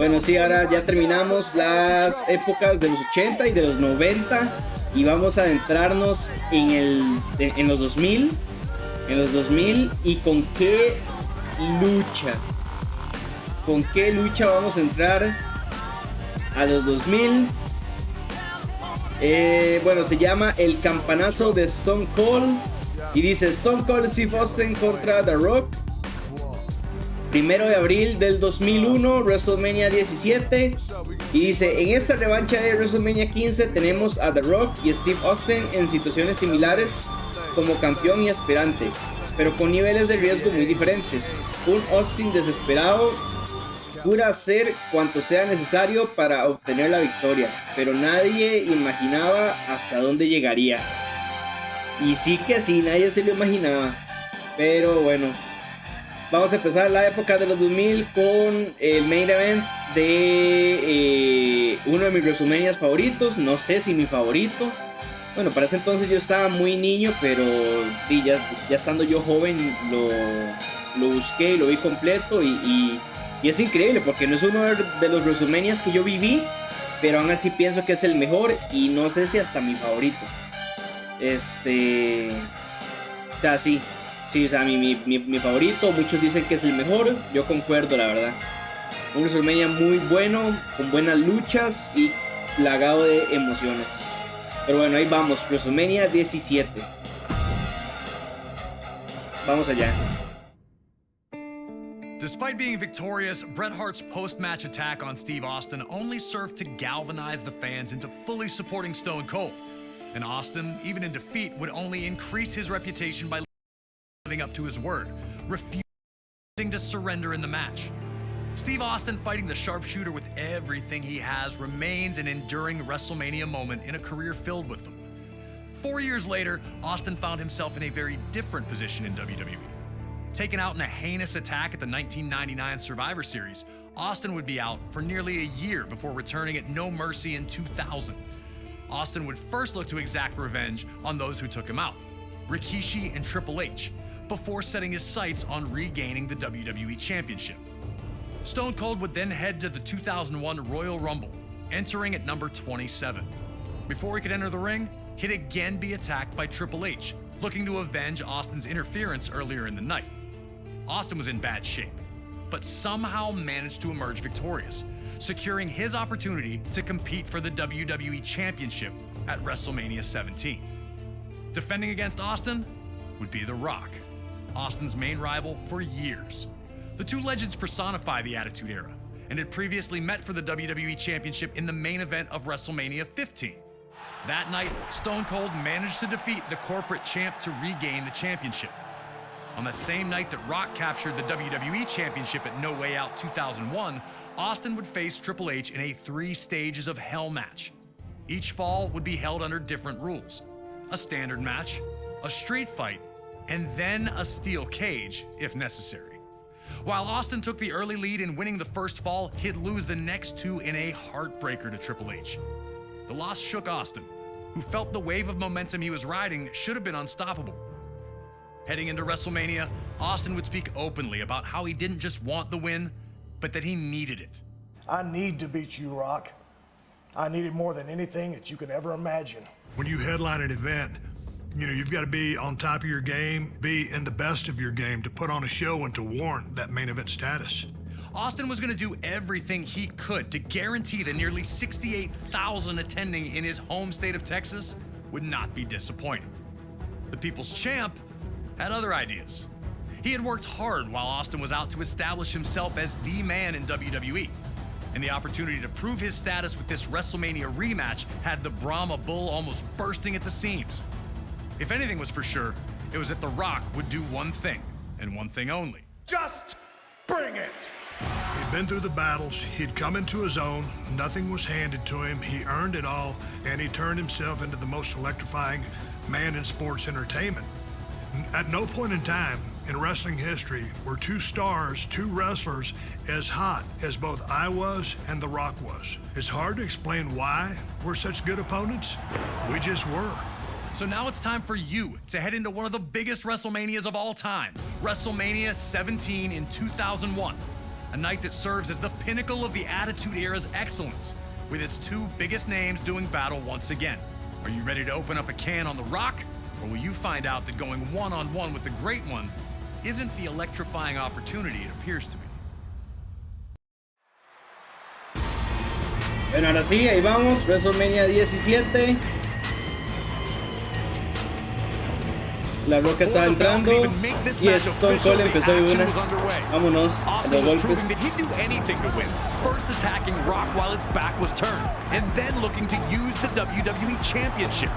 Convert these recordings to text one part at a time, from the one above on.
Bueno, sí, ahora ya terminamos las épocas de los 80 y de los 90 y vamos a adentrarnos en los 2000, y con qué lucha vamos a entrar a los 2000. Bueno, se llama el campanazo de Stone Cold y dice Stone Cold Steve Austin contra The Rock. 1 de abril del 2001, WrestleMania 17. Y dice, en esta revancha de WrestleMania 15 tenemos a The Rock y Steve Austin en situaciones similares como campeón y aspirante, pero con niveles de riesgo muy diferentes. Un Austin desesperado jura hacer cuanto sea necesario para obtener la victoria, pero nadie imaginaba hasta dónde llegaría. Y sí que sí, nadie se lo imaginaba. Pero bueno, vamos a empezar la época de los 2000 con el main event de uno de mis WrestleManias favoritos. No sé si mi favorito. Bueno, para ese entonces yo estaba muy niño, pero sí, ya estando yo joven lo busqué y lo vi completo. Y es increíble porque no es uno de los WrestleManias que yo viví, pero aún así pienso que es el mejor y no sé si hasta mi favorito. O sea, sí, o sea, mi favorito, muchos dicen que es el mejor, yo concuerdo, la verdad. Un WrestleMania muy bueno, con buenas luchas y plagado de emociones. Pero bueno, ahí vamos, WrestleMania 17. Vamos allá. Despite being victorious, Bret Hart's post-match attack on Steve Austin only served to galvanize the fans into fully supporting Stone Cold. And Austin, even in defeat, would only increase his reputation by living up to his word, refusing to surrender in the match. Steve Austin fighting the sharpshooter with everything he has remains an enduring WrestleMania moment in a career filled with them. 4 years later, Austin found himself in a very different position in WWE. Taken out in a heinous attack at the 1999 Survivor Series, Austin would be out for nearly a year before returning at No Mercy in 2000. Austin would first look to exact revenge on those who took him out, Rikishi and Triple H, before setting his sights on regaining the WWE Championship. Stone Cold would then head to the 2001 Royal Rumble, entering at number 27. Before he could enter the ring, he'd again be attacked by Triple H, looking to avenge Austin's interference earlier in the night. Austin was in bad shape, but somehow managed to emerge victorious, securing his opportunity to compete for the WWE Championship at WrestleMania 17. Defending against Austin would be The Rock, Austin's main rival for years. The two legends personify the Attitude Era and had previously met for the WWE Championship in the main event of WrestleMania 15. That night, Stone Cold managed to defeat the corporate champ to regain the championship. On that same night that Rock captured the WWE Championship at No Way Out 2001, Austin would face Triple H in a 3 stages of hell match. Each fall would be held under different rules: a standard match, a street fight, and then a steel cage if necessary. While Austin took the early lead in winning the first fall, he'd lose the next 2 in a heartbreaker to Triple H. The loss shook Austin, who felt the wave of momentum he was riding should have been unstoppable. Heading into WrestleMania, Austin would speak openly about how he didn't just want the win, but that he needed it. I need to beat you, Rock. I need it more than anything that you can ever imagine. When you headline an event, you've got to be on top of your game, be in the best of your game to put on a show and to warrant that main event status. Austin was going to do everything he could to guarantee the nearly 68,000 attending in his home state of Texas would not be disappointed. The People's Champ had other ideas. He had worked hard while Austin was out to establish himself as the man in WWE, and the opportunity to prove his status with this WrestleMania rematch had the Brahma Bull almost bursting at the seams. If anything was for sure, it was that The Rock would do one thing, and one thing only. Just bring it! He'd been through the battles, he'd come into his own, nothing was handed to him, he earned it all, and he turned himself into the most electrifying man in sports entertainment. At no point in time in wrestling history were 2 stars, 2 wrestlers as hot as both I was and The Rock was. It's hard to explain why we're such good opponents. We just were. So now it's time for you to head into one of the biggest WrestleManias of all time, WrestleMania 17 in 2001. A night that serves as the pinnacle of the Attitude Era's excellence, with its two biggest names doing battle once again. Are you ready to open up a can on The Rock? Or will you find out that going one-on-one with the Great One isn't the electrifying opportunity it appears to be? Bueno, ahora sí, ahí vamos, WrestleMania 17. La Roca estaba entrando y Stone Cold empezó de una. Vámonos a los golpes. First attacking Rock while his back was turned, and then looking to use the WWE Championship.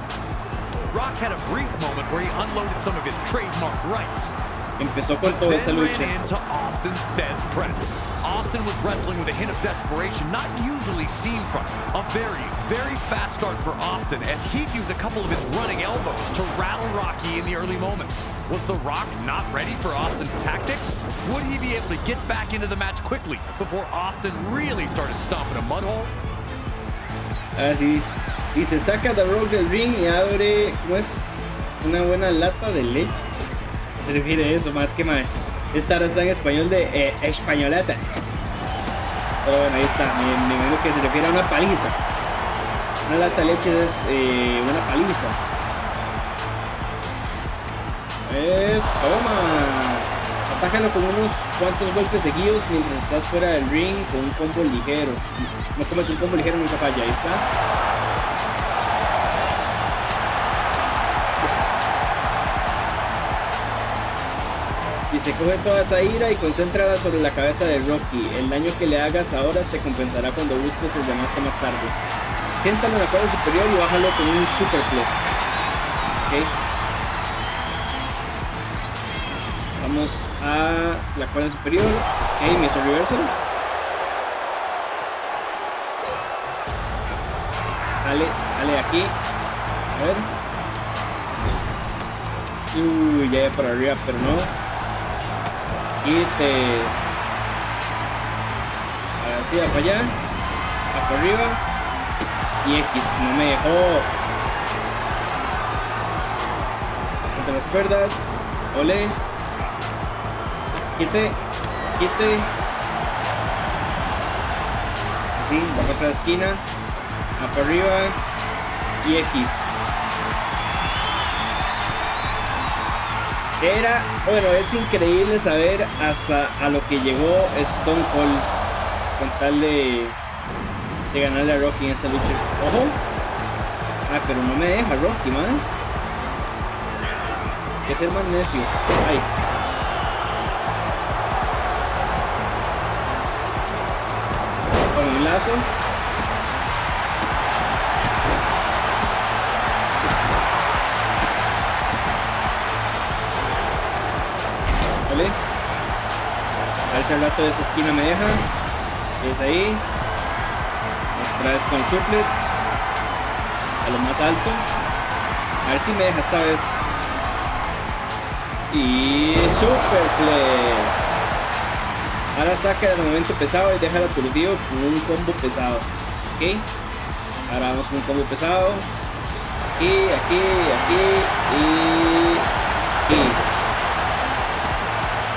Rock had a brief moment where he unloaded some of his trademark rights. Empezó con toda esta lucha. Ran into Austin's Bez press. Austin was wrestling with a hint of desperation not usually seen from him. A very, very fast start for Austin as he'd use a couple of his running elbows to rattle Rocky in the early moments. Was The Rock not ready for Austin's tactics? Would he be able to get back into the match quickly before Austin really started stomping a mud hole? Así. Y se saca The Rock del ring y abre pues una buena lata de leche. Se refiere a eso, más que más. Esta ahora está en español de españoleta. Pero bueno, ahí está. Me imagino que se refiere a una paliza. Una lata de leche es una paliza. Toma. Atácalo con unos cuantos golpes seguidos mientras estás fuera del ring con un combo ligero. No comes un combo ligero, nunca falla. Ahí está. Y se coge toda esta ira y concéntrala sobre la cabeza de Rocky. El daño que le hagas ahora te compensará cuando busques el remate más tarde. Siéntalo en la cuadra superior y bájalo con un superplex. Ok. Vamos a la cuadra superior. Ok, me hizo reversal. Dale aquí. A ver. Ya para arriba, pero no. Quite. Ahora sí, para allá. Para arriba. Y X, no me dejó. Entre las cuerdas. Ole. Quite. Así, bajo otra esquina. Para arriba. Y X. Bueno, es increíble saber hasta a lo que llegó Stone Cold con tal de ganarle a Rocky en esta lucha. Ojo. Pero no me deja Rocky, man. Hay que ser más necio. Ay. Con un lazo. A ver si al rato de esa esquina me deja. Es ahí. Otra vez con suplex. A lo más alto. A ver si me deja esta vez. Y superplex. Ahora ataca el momento pesado y deja el aturdido con un combo pesado. Ok. Ahora vamos con un combo pesado. Aquí y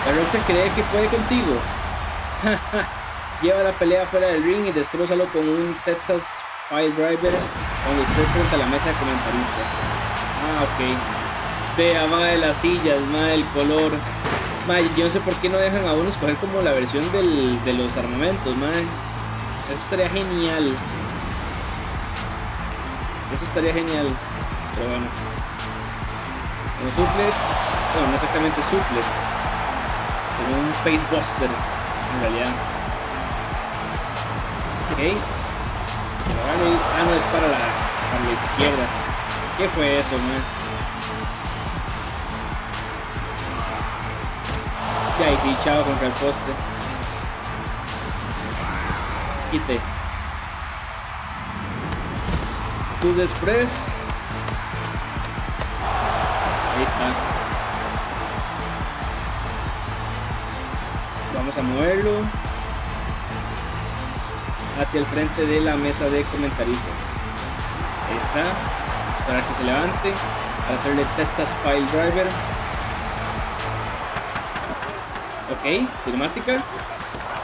la Rock se cree que puede contigo. Lleva la pelea fuera del ring y destrózalo con un Texas Pile Driver cuando estés frente a la mesa de comentaristas. Ok. Vea, madre, las sillas, madre, el color. Madre, yo no sé por qué no dejan a uno escoger como la versión de los armamentos, madre. Eso estaría genial. Pero bueno. Los suplets. Bueno, no exactamente suplets. Como un facebuster en realidad. Ok. No es para la izquierda. ¿Qué fue eso, man? Ya, y sí, chao contra el poste. Quite. Tú despres. Ahí está. Vamos a moverlo hacia el frente de la mesa de comentaristas. Ahí está. Esperar que se levante para hacerle Texas Pile Driver. Ok, cinemática.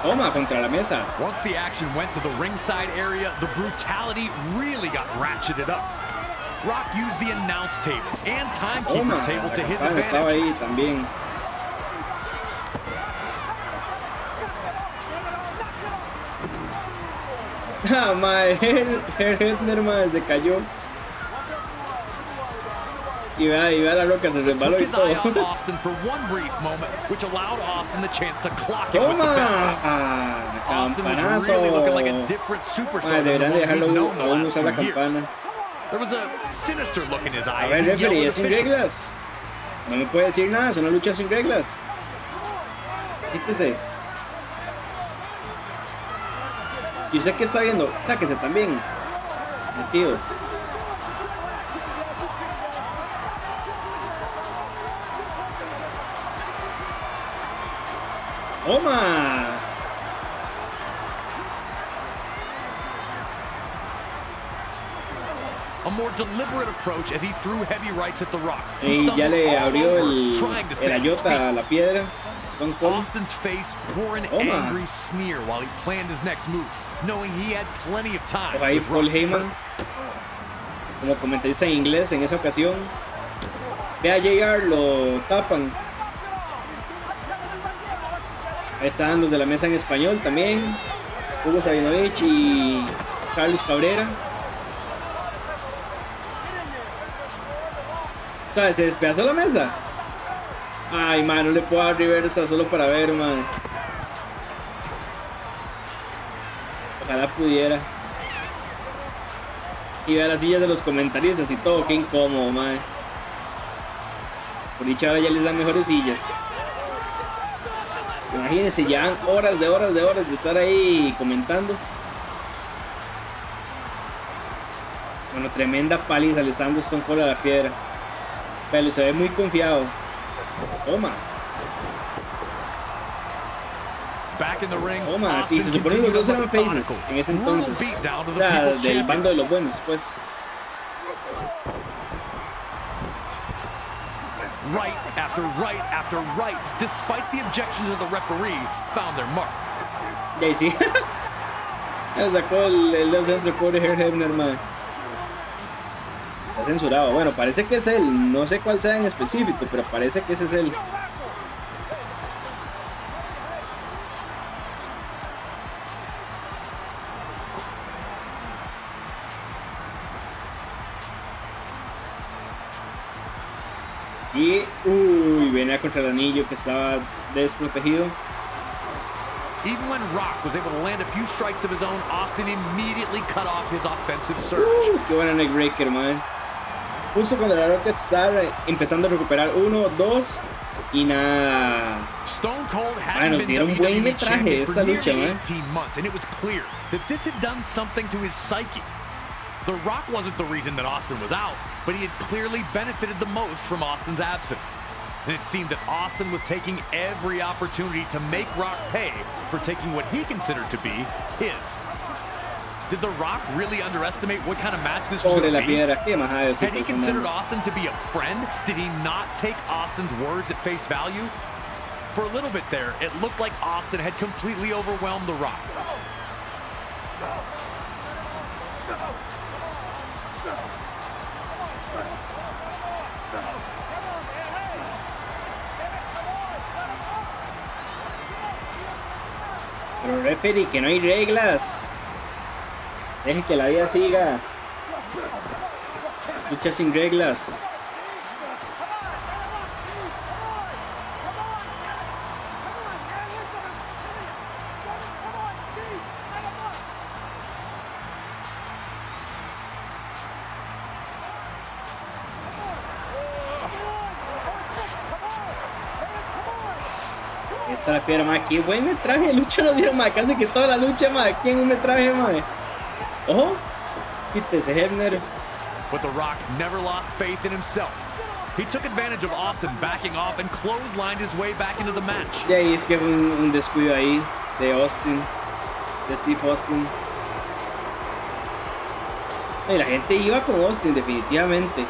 Toma, contra la mesa. Once the action went to the ringside area, the brutality really got ratcheted up. Rock used the announce table and timekeeper's table to his advantage. Estaba ahí también. Ah, mae, Hebner, mae, se cayó. Y vea la roca, se resbaló y todo. ¡Toma! ¡Campanazo! Mae, deberían dejarlo aún usar la campana. A ver, referee, es sin reglas. No me puede decir nada, es una lucha sin reglas. Quítese. Y usted que está viendo, sáquese también. Metido. ¡Toma! A more deliberate approach as he threw heavy rights at the Rock. Y ya le abrió el ayota a la piedra. Austin's face wore an angry sneer while he planned his next move, knowing he had plenty of time. Ahí Paul Heyman, como comentarista en inglés en esa ocasión. Vea JR, lo tapan. Ahí están los de la mesa en español también. Hugo Sabinovich y Carlos Cabrera. ¿Sabes? Se despedazó la mesa. Ay, man, no le puedo dar reversa solo para ver, man. Ojalá pudiera. Y vea las sillas de los comentaristas y todo, qué incómodo, man. Por dicha ahora ya les dan mejores sillas. Imagínense, ya horas de estar ahí comentando. Bueno, tremenda paliza le está dando Stone Cold a la piedra. Pero se ve muy confiado. Toma. Toma, sí, se supone que los dos eran faces en ese entonces. O sea, del bando de los buenos, pues. Right after right, despite the objections of the referee, found their mark. Y ahí sí. Ya sacó el dedo centro, pobre Hebner, man. Está censurado. Bueno, parece que es él. No sé cuál sea en específico, pero parece que ese es él. Y, venía contra el anillo que estaba desprotegido. Even when Rock was able to land a few strikes of his own, Austin immediately cut off his offensive surge. Qué buena neckbreaker, man. Justo cuando la Rocket estaba empezando a recuperar 1, 2 y nada. Stone Cold had nos dieron un buen metraje esta lucha, man. 18 months, and it was clear that this had done something to his psyche. The Rock wasn't the reason that Austin was out, but he had clearly benefited the most from Austin's absence. And it seemed that Austin was taking every opportunity to make Rock pay for taking what he considered to be his. Did The Rock really underestimate what kind of match this was going to be? Had he considered Austin to be a friend? Did he not take Austin's words at face value? For a little bit there, it looked like Austin had completely overwhelmed The Rock. Pero referee, que no hay reglas. Deje que la vida siga. Lucha sin reglas. Esta la piedra, madre. Qué buen metraje de lucha nos dieron, madre. Casi que toda la lucha, madre. Aquí en un metraje, madre. Ojo. Quítese, Hebner. But The Rock never lost faith in himself. He took advantage of Austin backing off and clotheslined his way back into the match. Y ahí es que fue un descuido ahí de Austin. De Steve Austin. Y la gente iba con Austin, definitivamente.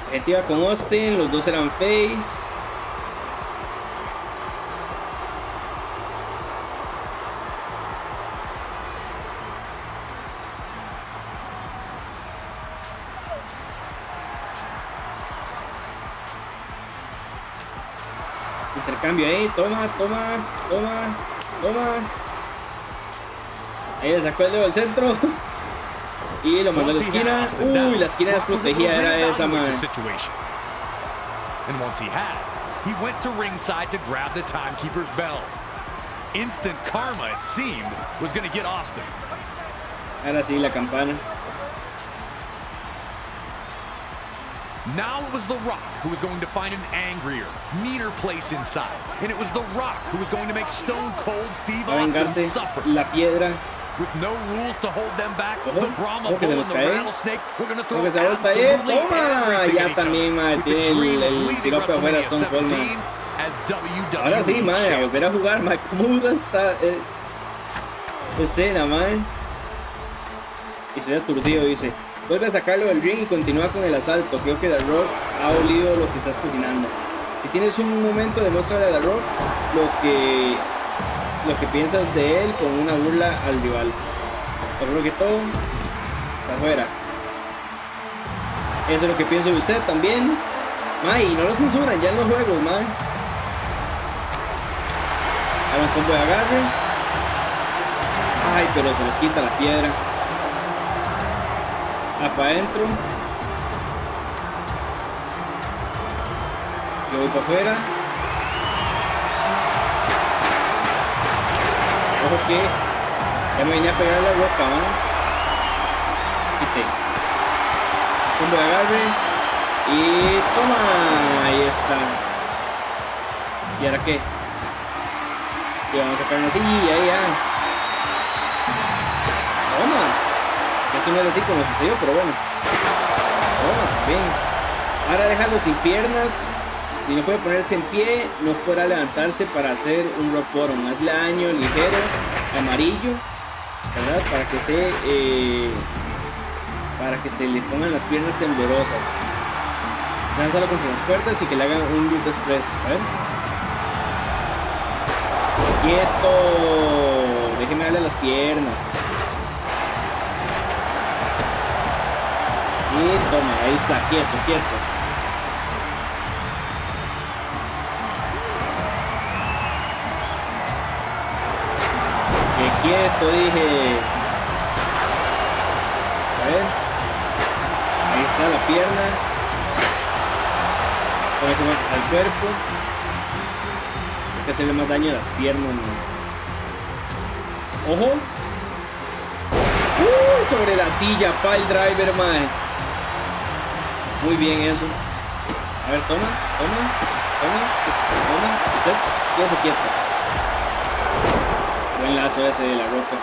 La gente iba con Austin, los dos eran face. Intercambio ahí, toma. Ahí le sacó el dedo del centro. Y lo mandó a la esquina. Uy, la esquina desprotegida era esa, man. And once he had, he went to ringside to grab the timekeeper's bell. Instant karma, it seemed, was going to get Austin. Ahora sí, la campana. Now it was The Rock who was going to find an angrier, meaner place inside. And it was The Rock who was going to make Stone Cold Steve Austin suffer. La piedra. With no rules to hold them back, the Brahma Bull and the Rattlesnake were going to throw absolutely everything ya también, madre, tiene el sirope afuera Stone Cold, man. Ahora sí, madre, a volver a jugar, madre. ¿Cómo dura esta escena, madre? Y estoy aturdido, dice. Vuelve a sacarlo del ring y continúa con el asalto. Creo que The Rock ha olido lo que estás cocinando. Si tienes un momento, demuéstrale a The Rock lo que piensas de él con una burla al rival. Seguro que todo está afuera. Eso es lo que pienso de usted también. May, no lo censuran ya en los juegos, man. Ahora un combo de agarre. Ay, pero se le quita la piedra. Para adentro. Yo voy para afuera. Ojo que ya me venía a pegar la roca, ¿no? Quité. Combo de agarre. Y toma. Ahí está. ¿Y ahora qué? Y vamos a sacar así. Ahí ya. Toma. Eso no es así como sucedió, pero bueno. Toma, bien. Ahora déjalo sin piernas. Si no puede ponerse en pie, no podrá levantarse para hacer un rock bottom. Hazle daño ligero, amarillo, ¿verdad? Para que se le pongan las piernas temblorosas. Lánzalo contra las cuerdas y que le hagan un loop express. A ver. ¡Quieto! Déjeme darle a las piernas. Y toma, ahí está, quieto. Quieto, dije. A ver. Ahí está la pierna. Con eso al cuerpo. Hay que hacerle más daño a las piernas, ¿no? Ojo. Sobre la silla, pile driver, man. Muy bien eso. A ver, toma. Usted, quédese quieto. Buen lazo ese de la roca.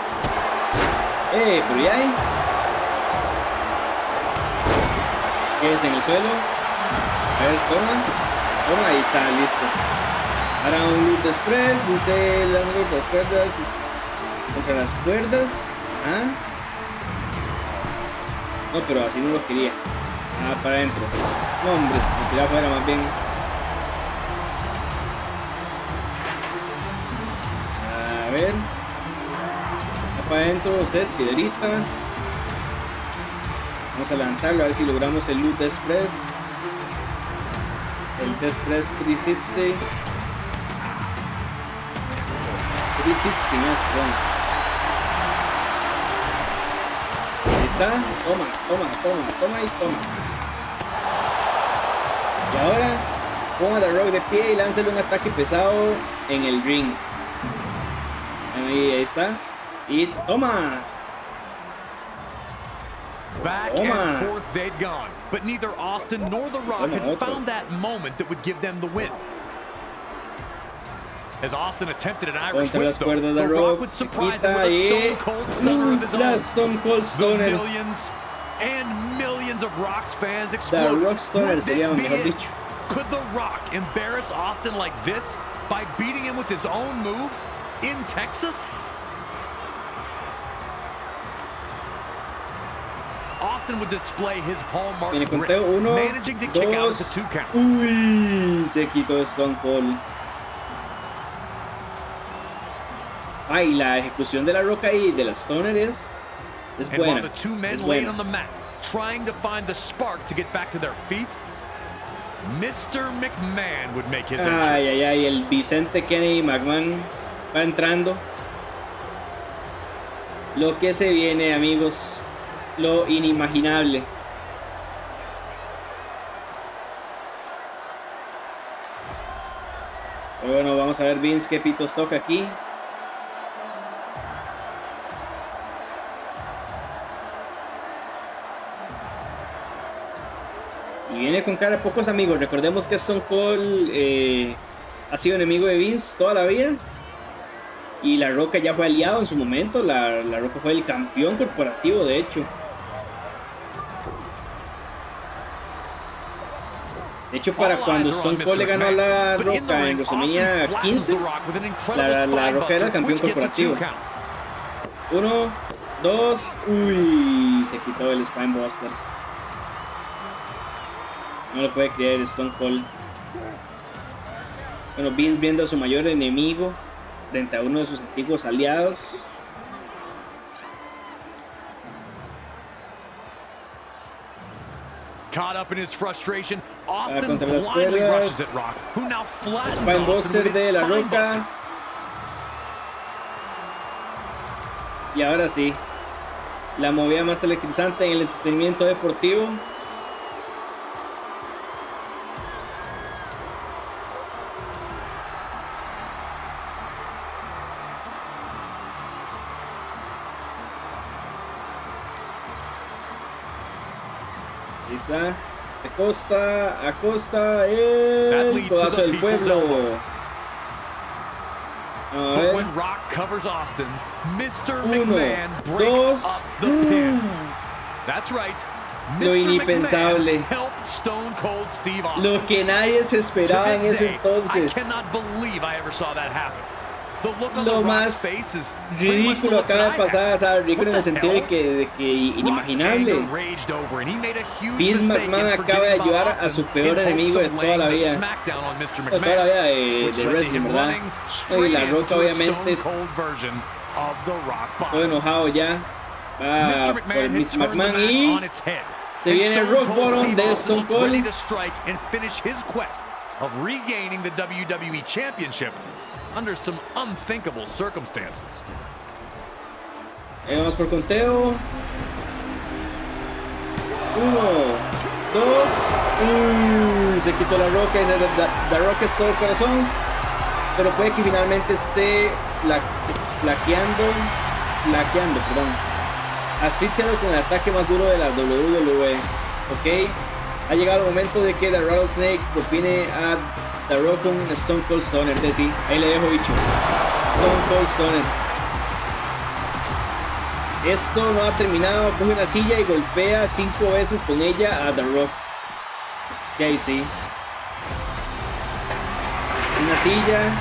Pero ya hay. Quédese en el suelo. A ver, toma, ahí está, listo. Ahora un loop express, dice las cuerdas contra las cuerdas. No, pero así no lo quería. Para adentro. No, hombre, me tiraba afuera más bien. A ver. Para adentro, set, piedrita. Vamos a levantarlo, a ver si logramos el loop express. El express 360. 360 no es pronto. Ahí está. Toma. Y ahora ponga a The Rock de pie y lánzale un ataque pesado en el ring. Ahí estás. Y toma. Back and forth they'd gone, but neither Austin nor The Rock had found that moment that would give them the win. As Austin attempted an Irish whip, though, The Rock would surprise him with a Stone Cold Stunner of his own. Stone Cold Stunner. Millions and millions of Rock's fans exploded. Would this be it? Could The Rock embarrass Austin like this by beating him with his own move in Texas? Austin would display his hallmark grit, managing to kick out at the 2 count. Uy, se quitó Stone Cold. Ay, la ejecución de la roca y de la Stoner es buena. While the two men laid on the mat, trying to find the spark to get back to their feet, Mr. McMahon would make his Ay, entrance. ay, ay, el Vicente Kennedy McMahon va entrando. Lo que se viene, amigos, lo inimaginable. Pero bueno, vamos a ver Vince qué pitos toca aquí. Y viene con cara de pocos amigos. Recordemos que Stone Cold ha sido enemigo de Vince toda la vida. Y La Roca ya fue aliado en su momento. La Roca fue el campeón corporativo, de hecho. De hecho, para cuando Stone Cold le ganó a La Roca en WrestleMania 15, la Roca era el campeón corporativo. 1, 2, uy, se quitó el Spinebuster. No lo puede creer Stone Cold. Bueno, Vince viendo a su mayor enemigo frente a uno de sus antiguos aliados. Caught up in his frustration, Austin blindly rushes at Rock, who now flattens Austin with his de La spine Roca. buster. Y ahora sí, la movida más electrizante en el entretenimiento deportivo. Ahí está, Acosta, el codazo del pueblo. But when Rock covers Austin, Mr. McMahon breaks up the pin. That's right. Lo Mr. inimpensable. McMahon helped Stone Cold Steve Austin. Lo que nadie se esperaba en ese entonces. I cannot believe I ever saw that happen. The look on Lo the Rock's más face is ridículo acaba de pasar, o sea, ridículo en el sentido de que inimaginable. Vince McMahon acaba de ayudar a su peor enemigo de toda la vida. De toda la vida de wrestling, ¿verdad? Y La Roca obviamente todo enojado ya. Va por Mr. McMahon y se viene el Rock Bottom de Stone Cold. Of regaining the WWE Championship under some unthinkable circumstances. Vamos por conteo. 1, 2. Se quitó La Roca. La Roca es todo el corazón. Pero puede que finalmente esté flaqueando, perdón. Asfixiado con el ataque más duro de la WWE. Ok. Ha llegado el momento de que The Rattlesnake propine a The Rock con Stone Cold Stunner. De sí, ahí le dejo bicho. Stone Cold Stunner. Esto no ha terminado. Coge una silla y golpea 5 veces con ella a The Rock. Y ahí sí. Una silla.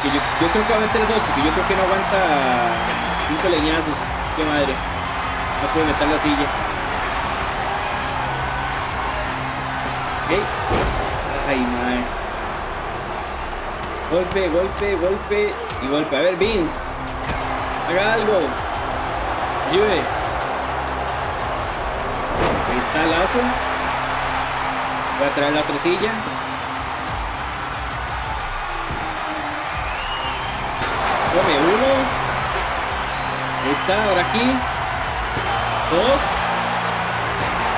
Que yo creo que va a meter 2, porque yo creo que no aguanta 5 leñazos. Qué madre. No puede meter la silla. Okay. Ay, madre. Golpe y golpe. A ver, Vince. Haga algo. Ayude. Ahí está el lazo. Voy a traer la otra silla. Tome 1. Ahí está, ahora aquí. 2.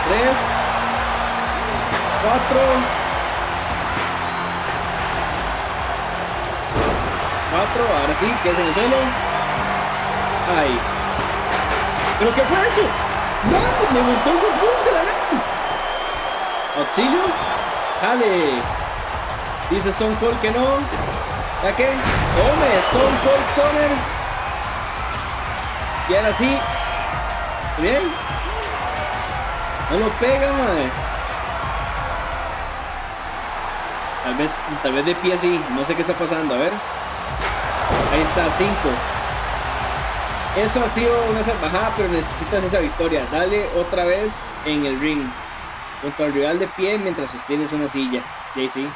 3. 4. 4, ahora sí, que es en el suelo. Ay. ¿Pero qué fue eso? ¡No! ¡Me montó un boom de la nada! Auxilio. Jale. Dice Stone Cold que no. ¿Ya qué? Tome, Stone Cold Stunner. Y ahora sí. Bien. No lo pega, madre. Tal vez de pie sí, no sé qué está pasando, a ver. Ahí está, 5. Eso ha sido una salvajada, pero necesitas esa victoria. Dale otra vez en el ring, junto al rival de pie mientras sostienes una silla. JC.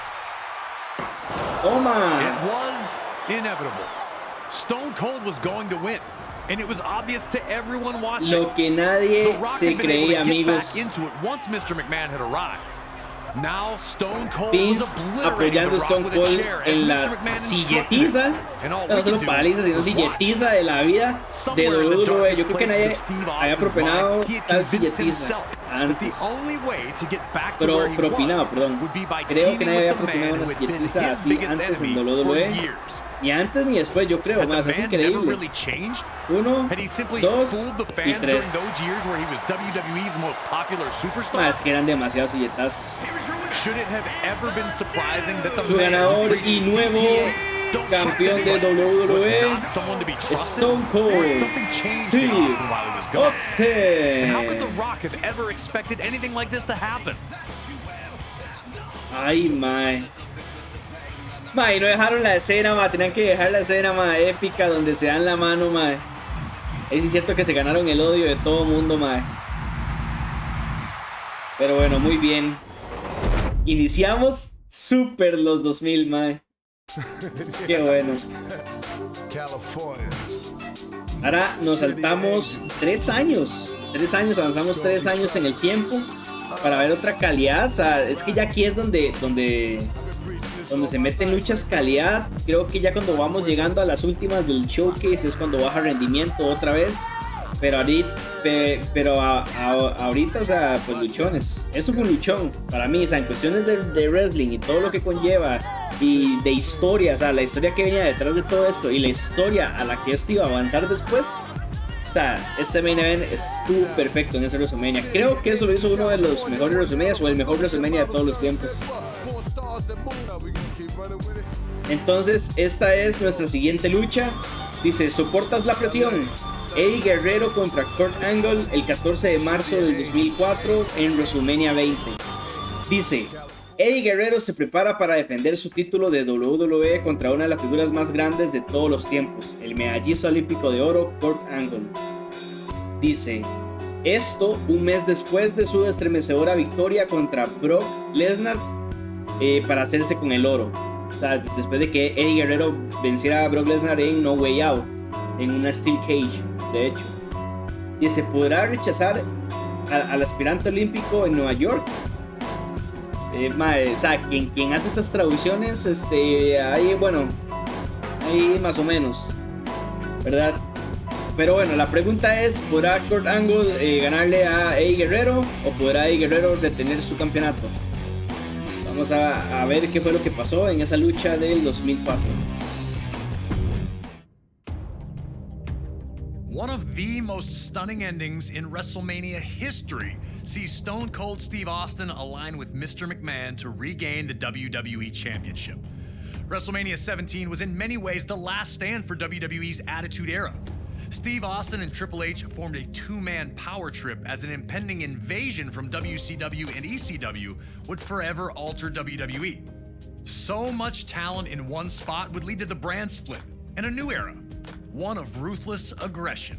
Toma. It was inevitable. Stone Cold was going to win. And it was obvious to everyone watching. Lo que nadie se creía, amigos. Into it once Mr. McMahon had arrived. Now Stone Cold Vince apoyando a Stone Cold en la silletiza, no solo paliza, sino silletiza de la vida de WWE. Yo creo que nadie había propinado tal silletiza antes. Propinado, perdón. Creo que nadie había propinado una silletiza así antes en WWE. Ni antes ni después, yo creo, más, es increíble. 1, 2 y 3. Más que eran demasiados silletazos. Su ganador y nuevo campeón de WWE, Stone Cold Steve Austin. Ay, mae. Ma, y no dejaron la escena, ma. Tenían que dejar la escena, ma, épica, donde se dan la mano, ma. Es cierto que se ganaron el odio de todo mundo, ma. Pero bueno, muy bien. Iniciamos súper los 2000, ma. Qué bueno. Ahora nos saltamos 3 años. 3 años, avanzamos 3 años en el tiempo para ver otra calidad. O sea, es que ya aquí es donde se meten luchas calidad. Creo que ya cuando vamos llegando a las últimas del showcase es cuando baja rendimiento otra vez. Pero ahorita, o sea, pues luchones. Eso fue un luchón para mí, o sea, en cuestiones de wrestling y todo lo que conlleva y de historia, o sea, la historia que venía detrás de todo esto y la historia a la que esto iba a avanzar después. O sea, este main event estuvo perfecto en ese WrestleMania. Creo que eso lo hizo uno de los mejores WrestleMania o el mejor WrestleMania de todos los tiempos. Entonces, esta es nuestra siguiente lucha. Dice, ¿soportas la presión? Eddie Guerrero contra Kurt Angle el 14 de marzo del 2004 en WrestleMania 20. Dice, Eddie Guerrero se prepara para defender su título de WWE contra una de las figuras más grandes de todos los tiempos, el medallista olímpico de oro Kurt Angle. Dice, esto un mes después de su estremecedora victoria contra Brock Lesnar para hacerse con el oro. O sea, después de que Eddie Guerrero venciera a Brock Lesnar en No Way Out, en una Steel Cage, de hecho. Dice, ¿podrá rechazar al aspirante olímpico en Nueva York? O sea, quien hace esas traducciones, ahí, bueno, ahí más o menos, ¿verdad? Pero bueno, la pregunta es, ¿podrá Kurt Angle ganarle a Eddie Guerrero o podrá Eddie Guerrero detener su campeonato? Vamos a ver qué fue lo que pasó en esa lucha del 2004. One of the most stunning endings in WrestleMania history sees Stone Cold Steve Austin align with Mr. McMahon to regain the WWE Championship. WrestleMania 17 was in many ways the last stand for WWE's Attitude Era. Steve Austin and Triple H formed a two-man power trip as an impending invasion from WCW and ECW would forever alter WWE. So much talent in one spot would lead to the brand split and a new era, one of ruthless aggression.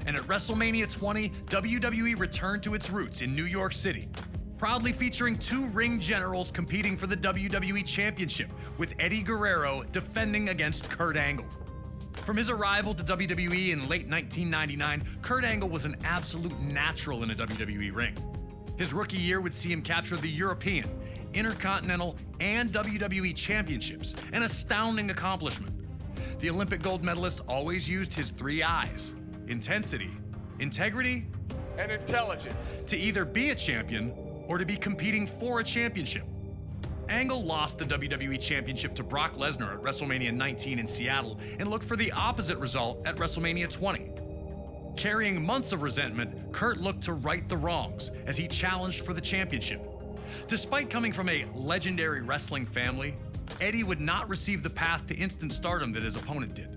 And at WrestleMania 20, WWE returned to its roots in New York City, proudly featuring 2 ring generals competing for the WWE Championship, with Eddie Guerrero defending against Kurt Angle. From his arrival to WWE in late 1999, Kurt Angle was an absolute natural in a WWE ring. His rookie year would see him capture the European, Intercontinental, and WWE Championships, an astounding accomplishment. The Olympic gold medalist always used his 3 I's: intensity, integrity, and intelligence, to either be a champion or to be competing for a championship. Angle lost the WWE Championship to Brock Lesnar at WrestleMania 19 in Seattle and looked for the opposite result at WrestleMania 20. Carrying months of resentment, Kurt looked to right the wrongs as he challenged for the championship. Despite coming from a legendary wrestling family, Eddie would not receive the path to instant stardom that his opponent did.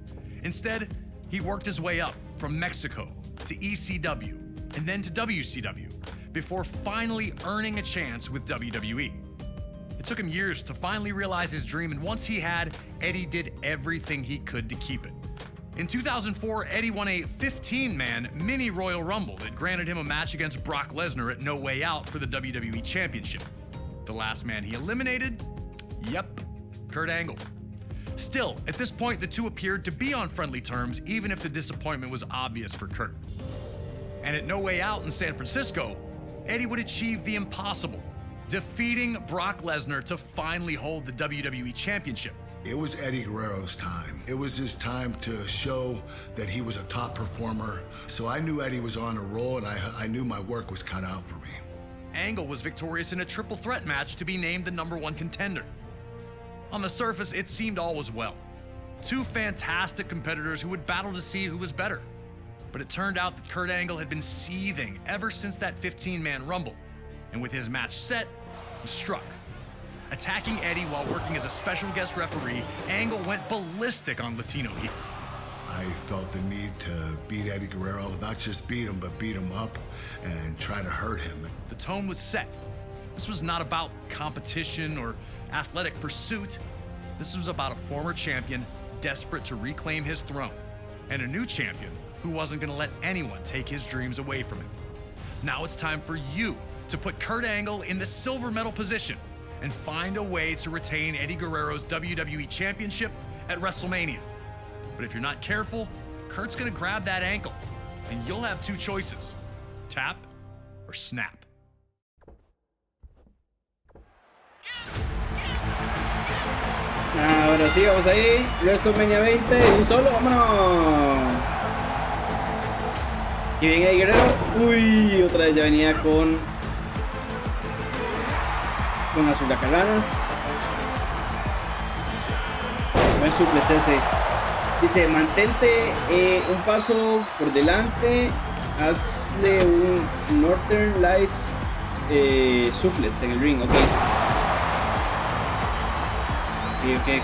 Instead, he worked his way up from Mexico to ECW and then to WCW before finally earning a chance with WWE. It took him years to finally realize his dream, and once he had, Eddie did everything he could to keep it. In 2004, Eddie won a 15-man mini Royal Rumble that granted him a match against Brock Lesnar at No Way Out for the WWE Championship. The last man he eliminated? Yep, Kurt Angle. Still, at this point, the two appeared to be on friendly terms, even if the disappointment was obvious for Kurt. And at No Way Out in San Francisco, Eddie would achieve the impossible: defeating Brock Lesnar to finally hold the WWE Championship. It was Eddie Guerrero's time. It was his time to show that he was a top performer. So I knew Eddie was on a roll, and I knew my work was cut out for me. Angle was victorious in a triple threat match to be named the #1 contender. On the surface, it seemed all was well. Two fantastic competitors who would battle to see who was better. But it turned out that Kurt Angle had been seething ever since that 15-man Rumble. And with his match set, he struck. Attacking Eddie while working as a special guest referee, Angle went ballistic on Latino Heat. I felt the need to beat Eddie Guerrero, not just beat him, but beat him up and try to hurt him. The tone was set. This was not about competition or athletic pursuit. This was about a former champion desperate to reclaim his throne, and a new champion who wasn't going to let anyone take his dreams away from him. Now it's time for you to put Kurt Angle in the silver medal position and find a way to retain Eddie Guerrero's WWE Championship at WrestleMania. But if you're not careful, Kurt's gonna grab that ankle, and you'll have two choices: tap or snap. Ahora sí, vamos ahí. WrestleMania 20, un solo, vámonos. Y bien Eddie Guerrero. Uy, otra vez ya venía con las huracanadas. Buen suplex ese. Dice, mantente un paso por delante, hazle un Northern Lights suplex en el ring, ok. Ok.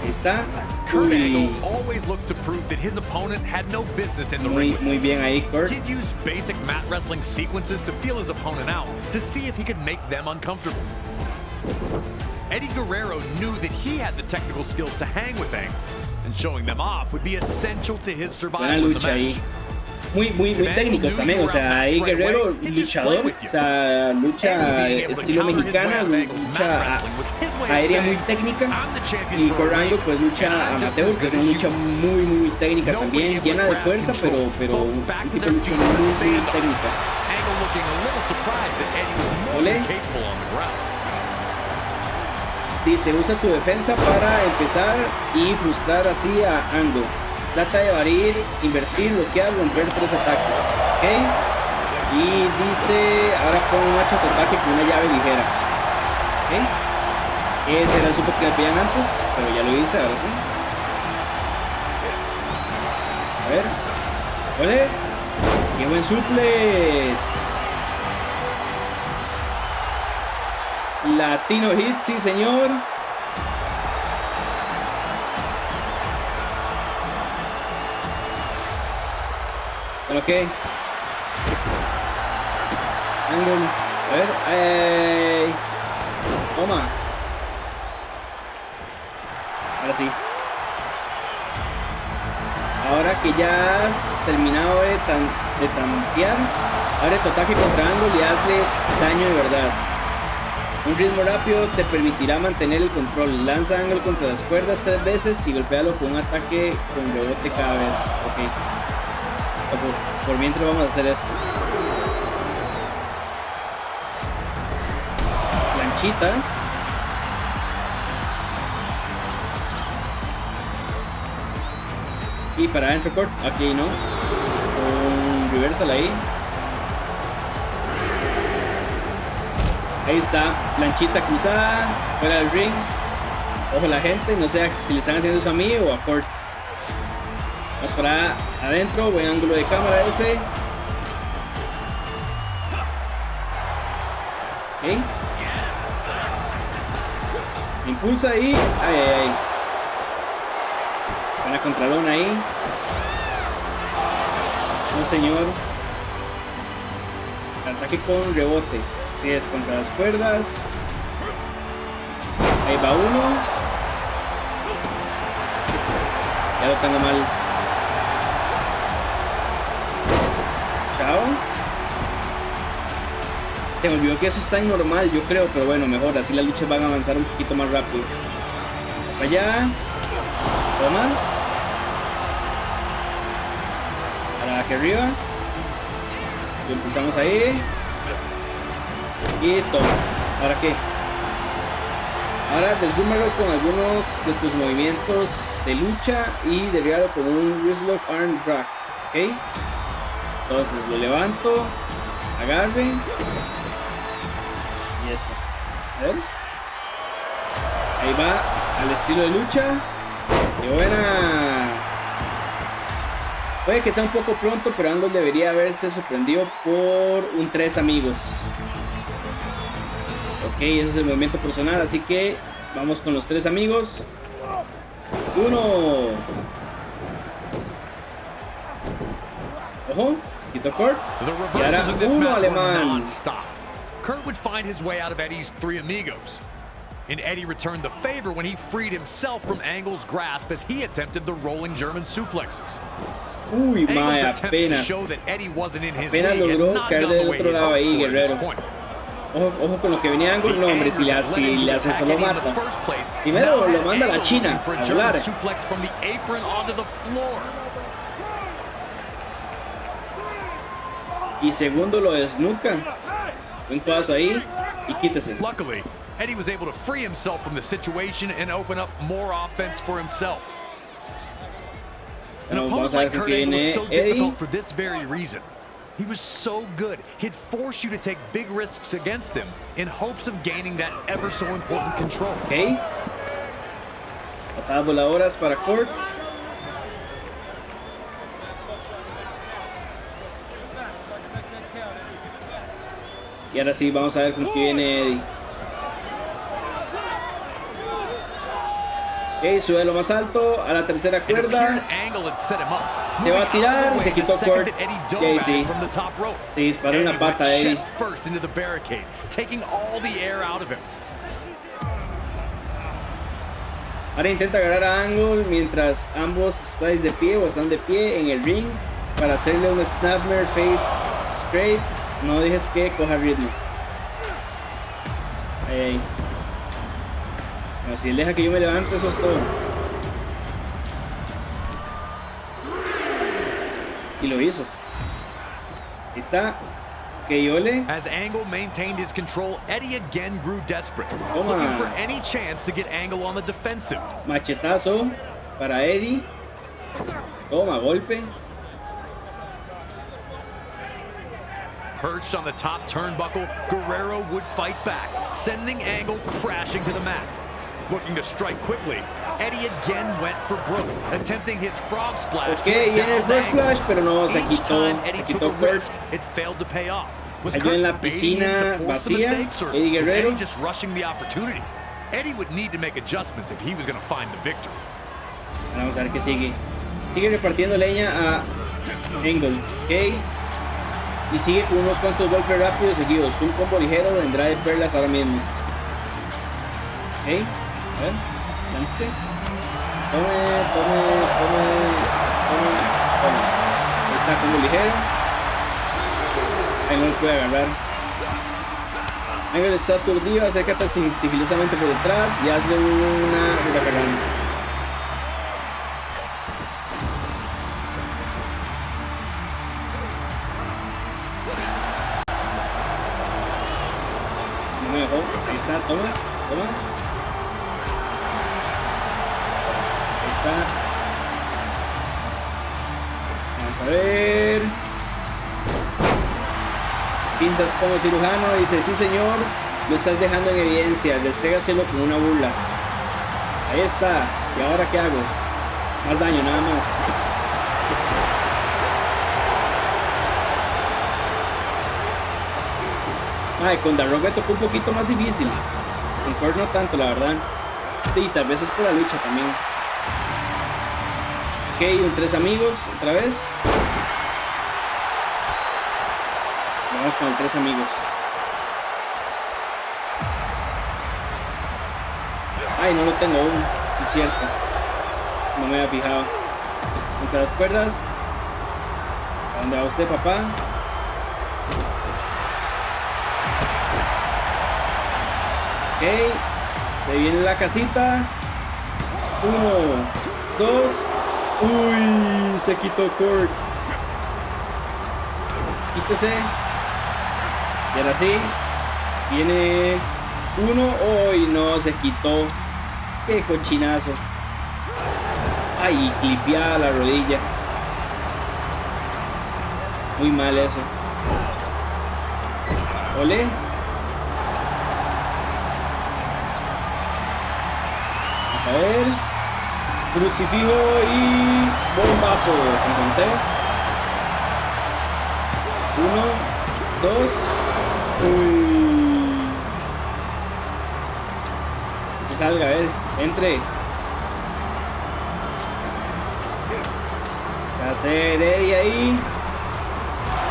Ahí está. Kurt Angle always looked to prove that his opponent had no business in the ring. Muy bien ahí, Kurt. He'd use basic mat wrestling sequences to feel his opponent out, to see if he could make them uncomfortable. Eddie Guerrero knew that he had the technical skills to hang with Angle, and showing them off would be essential to his survival in the match. Muy técnicos también, o sea, Eddie Guerrero luchador, o sea, lucha estilo mexicana, lucha aérea muy técnica, y Kurt Angle pues lucha amateur, que es una lucha muy técnica también, llena de fuerza, pero un tipo de lucha muy técnica. Ole. Dice, usa tu defensa para empezar y frustrar así a Angle. Trata de variar, invertir, bloquear, romper 3 ataques. ¿Ok? Y dice, ahora pon un macho ataque con una llave ligera. ¿Ok? Ese era el suplex que me pedían antes, pero ya lo hice, ahora sí. A ver. ¡Ole! ¡Qué buen suplex! Latino Hit, sí señor. Ok. Angle. A ver. ¡Ey! Toma. Ahora sí. Ahora que ya has terminado de tantear, abre tu ataque contra Angle y hazle daño de verdad. Un ritmo rápido te permitirá mantener el control. Lanza Angle contra las cuerdas 3 veces y golpéalo con un ataque con rebote cada vez. Ok. Por mientras vamos a hacer esto. Planchita. Y para adentro Kurt. Aquí no. Con reversal ahí. Ahí está. Planchita cruzada. Fuera del ring. Ojo la gente. No sé si le están haciendo eso a mí o a Kurt. Vamos para adentro, buen ángulo de cámara ese. Ok. Impulsa ahí. Ay. Buena contralona ahí. No señor. Ataque con rebote. Si es contra las cuerdas. Ahí va uno. Ya lo tengo mal. Chao. Se me olvidó que eso está en normal, yo creo, pero bueno, mejor, así las luchas van a avanzar un poquito más rápido. Allá. Toma. Ahora aquí arriba. Lo impulsamos ahí. Y toma. ¿Ahora qué? Ahora desgúmalo con algunos de tus movimientos de lucha y derribalo con un wristlock arm drag. ¿Ok? Entonces lo levanto, agarre y ya está. A ver. Ahí va, al estilo de lucha. ¡Qué buena! Puede que sea un poco pronto, pero Angle debería haberse sorprendido por un 3 amigos. Ok, ese es el movimiento personal, así que vamos con los 3 amigos. 1. Ojo, se quitó Kurt. Y ahora 1 alemán. Kurt would find his way out of Eddie's 3 amigos. And Eddie returned the favor when he freed himself from Angle's grasp as he attempted the rolling German suplexes. Uy, mae, apenas logró caer del otro lado ahí, Guerrero. Ojo con lo que venía Angle. No, hombre, si le hace solo mata. Primero lo manda a la China a volar. Y segundo lo desnuca. Un paso ahí y quítese. Luckily, Eddie was able to free himself from the situation and open up more offense for himself. An opponent like Kurt Angle was so difficult for this very reason. He was so good, he'd force you to take big risks against him in hopes of gaining that ever so important control. Ok. Patadas voladoras para Kurt. Y ahora sí, vamos a ver con qué viene Eddie. Ok, sube lo más alto a la tercera cuerda. Se va a tirar y se quitó Kurt. Ok, sí. Se disparó una pata a Eddie. Ahora intenta agarrar a Angle mientras ambos estáis de pie o están de pie en el ring para hacerle un snapmare face scrape. No dejes que coja ritmo. Ahí. No, si él deja que yo me levante, eso es todo. Y lo hizo. Ahí está. Que ole. As Angle maintained his control, Eddie again grew desperate, Toma. looking for any chance to get Angle on the defensive. Machetazo para Eddie. Toma, golpe. Perched on the top turnbuckle, Guerrero would fight back, sending Angle crashing to the mat. Looking to strike quickly, Eddie again went for broke, attempting his frog splash. Ok, viene el frog splash, pero no, se Each quitó. time Eddie Se took quitó a Kurt. risk, it failed to pay off. Was Cayó en la Kurt baiting him piscina to force the vacía, mistakes, or Eddie was Guerrero. Eddie just rushing the opportunity? Eddie would need to make adjustments if he was going to find the victory. Vamos a ver qué sigue. Sigue repartiendo leña a Angle, ok. Y sigue con unos cuantos golpes rápidos seguidos. Un combo ligero vendrá de perlas ahora mismo. Ok, a ver, láncese. Tome. Ahí está, combo ligero. Ahí no lo puede agarrar. Angle está aturdido, acércate sigilosamente por detrás y hazle una huracán. No me dejó, ahí está, toma. Ahí está. Vamos a ver. Pinzas como cirujano, dice, sí señor, lo estás dejando en evidencia, destrégaselo con una burla. Ahí está, ¿y ahora qué hago? Más daño, nada más. Ay, con The Rock me tocó un poquito más difícil. Con Kurt no tanto, la verdad. Y tal vez es por la lucha también. Ok, un 3 amigos, otra vez. Vamos con el 3 amigos. Ay, no lo tengo aún, es cierto. No me había fijado. Entre las cuerdas. ¿A dónde va usted, papá? Ok, se viene la casita. 1, 2. Uy, se quitó Kurt. Quítese. Y ahora sí. Viene uno. ¡Uy! No, se quitó. ¡Qué cochinazo! ¡Ay! Clipeada la rodilla. Muy mal eso. ¡Olé! A ver. Crucifijo y bombazo. Encontré. 1, 2. Uy. Que salga, a ver. Entre. ¿Qué hacer Eddie ahí?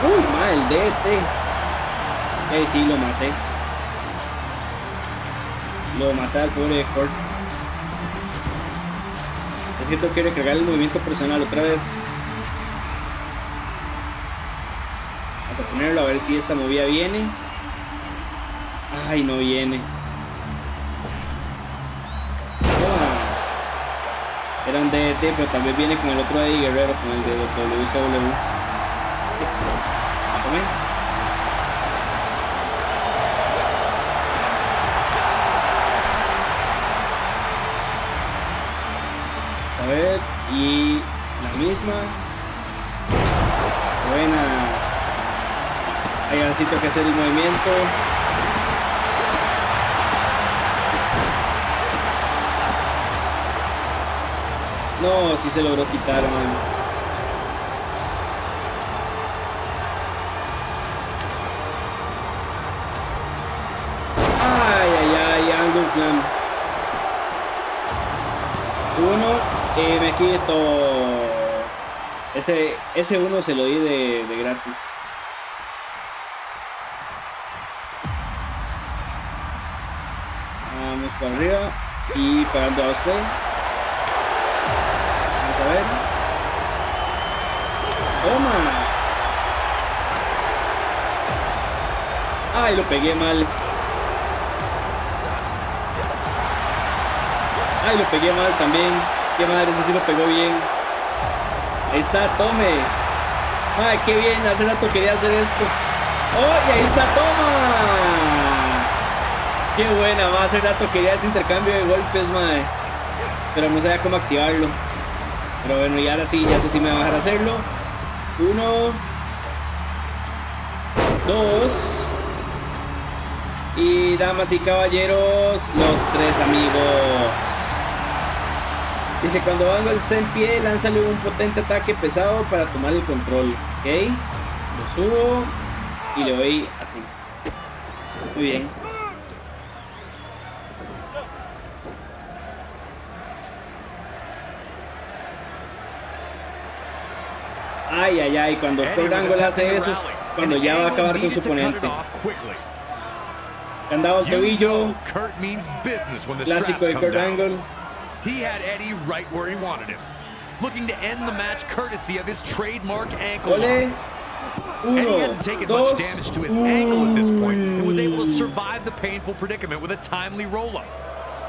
Uy, mal, DT. Sí, lo maté. Lo maté al pobre Kurt. Es que tengo que recargar el movimiento personal otra vez. Vamos a ponerlo a ver si esta movida viene. Ay, no viene. Era un DDT, pero tal vez viene con el otro de Guerrero, con el de WCW. A ver, y la misma. Buena. Ahí ahora sí tengo que hacer el movimiento. No, sí se logró quitar, man. Angle Slam. 1, me quito. Ese 1 se lo di de gratis. Vamos para arriba y parando a usted. Vamos a ver. Toma. Ay, lo pegué mal. Ay, lo pegué mal también. Qué madre, ese sí lo pegó bien. Ahí está, tome. Ay, qué bien, hace rato quería hacer esto. Oh, y ahí está, toma. Qué buena, más hace rato quería ese intercambio de golpes, madre. Pero no sabía cómo activarlo. Pero bueno, y ahora sí, ya eso sí me va a dejar hacerlo. 1, 2. Y damas y caballeros, los 3 amigos. Dice, cuando Angle esté en pie, lánzale un potente ataque pesado para tomar el control. Ok, lo subo y le doy así. Muy bien. Ay, ay, ay, cuando Kurt Angle hace eso, cuando ya va a acabar con su oponente. Candado al tobillo. Clásico de Kurt Angle. He had Eddie right where he wanted him, looking to end the match courtesy of his trademark ankle lock. Eddie hadn't taken much damage to his ankle at this point and was able to survive the painful predicament with a timely roll-up.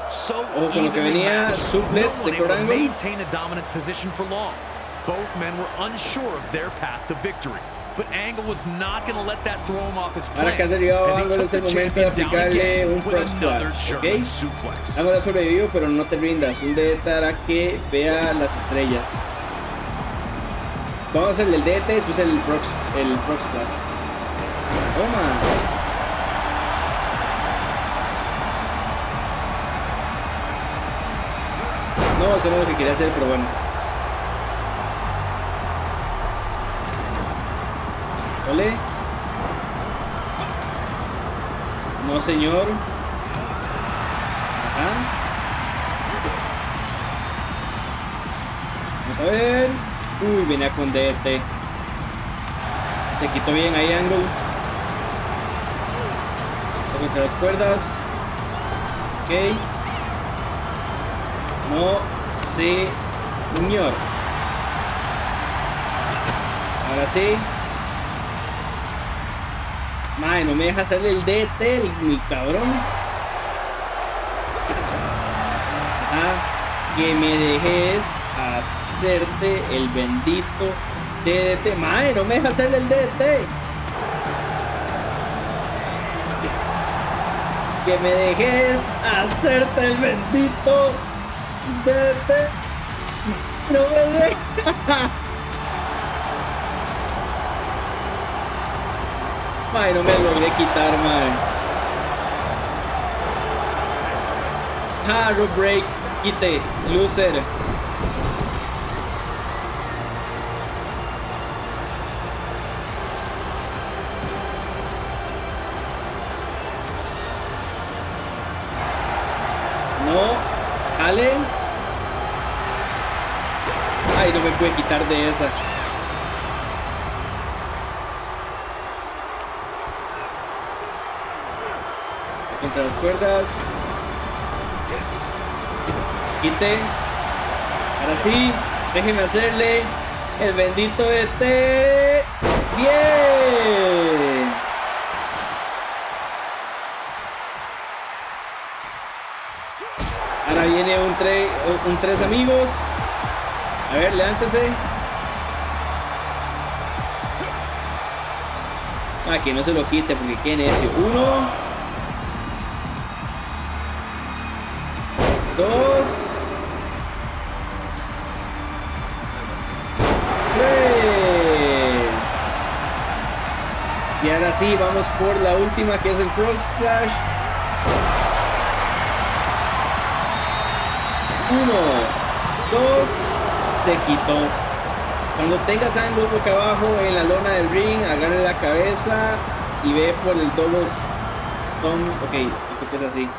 So evenly matched, no one able to maintain a dominant position for long. Both men were unsure of their path to victory, but Angle was not going to let that throw him off his plan. Ahora que ha llegado Angle es el momento de aplicarle un frog splash, ¿ok? Angle ha sobrevivido, pero no te rindas. Un DDT hará que vea las estrellas. Vamos a hacer el DDT, después el frog splash. Toma. No, eso no es lo que quería hacer, pero bueno. ¿Vale? No, señor. Ajá. Vamos a ver. Uy, venía con DT. Se quitó bien ahí Angle. Contra las cuerdas. Ok. No, señor. Ahora sí. Madre, no me deja hacerle el DT, mi cabrón. Que me dejes hacerte el bendito DT. Madre, no me deja hacerle el DT. Que me dejes hacerte el bendito DT. No me dejes. Ay, no me logré quitar, man. Rope break, quite, loser. No, jale. Ay, no me pude quitar de esa. Contra las cuerdas. Quite. Ahora sí, déjenme hacerle el bendito ET. Bien. Ahora viene un tres amigos. A ver, levántese. Que no se lo quite porque qué necio. 1, 2, 3. Y ahora sí, vamos por la última, que es el frog splash. 1, 2, se quitó. Cuando tengas ángulo boca abajo en la lona del ring, agarre la cabeza y ve por el double stomp. Ok, creo que es así.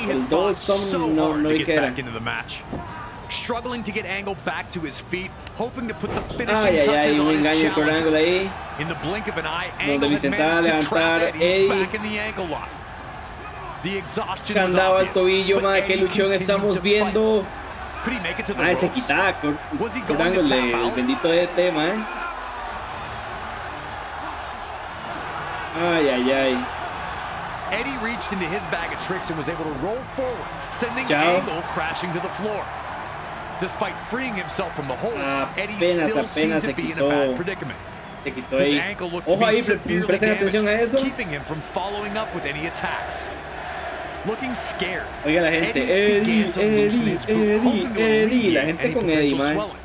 El double stomp no vi que era. Struggling to get Angle back to his feet, hoping to put the finishing Ay, touches un on his engaño con Angle ahí. In the blink of an eye, Donde Angle lo had intentaba managed to trap levantar Eddie Eddie. back in the ankle lock. The exhaustion was Candado al obvious, tobillo, but madre, qué Eddie luchón continued estamos to viendo. fight. Could he make it to the Se ropes? quitaba Was he con going to Angle, tap el out? bendito DT, man. Ay. Eddie reached into his bag of tricks and was able to roll forward, sending Chao. Angle crashing to the floor. Despite freeing himself from the hold, Eddie Apenas still seemed to be in a bad predicament. Se quitó His ahí. ankle looked to Ojo be ahí, severely presten atención a damaged, eso. keeping him from following up with any attacks. Looking scared, Oiga la gente, Eddie began to loosen his boot, hoping to Eddie, la alleviate gente any con Eddie, potential man. swelling.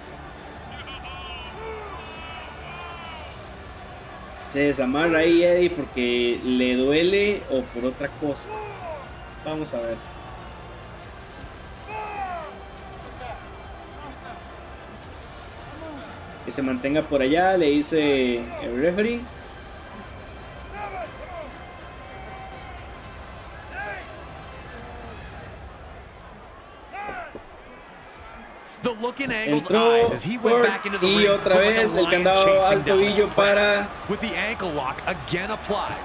Se desamarra ahí Eddie porque le duele o por otra cosa. Vamos a ver. Que se mantenga por allá, le dice el referee. The look in Angle's Entró eyes as he went back into the y ring otra was like vez a el lion candado chasing al down his tobillo prey. With the ankle lock again applied.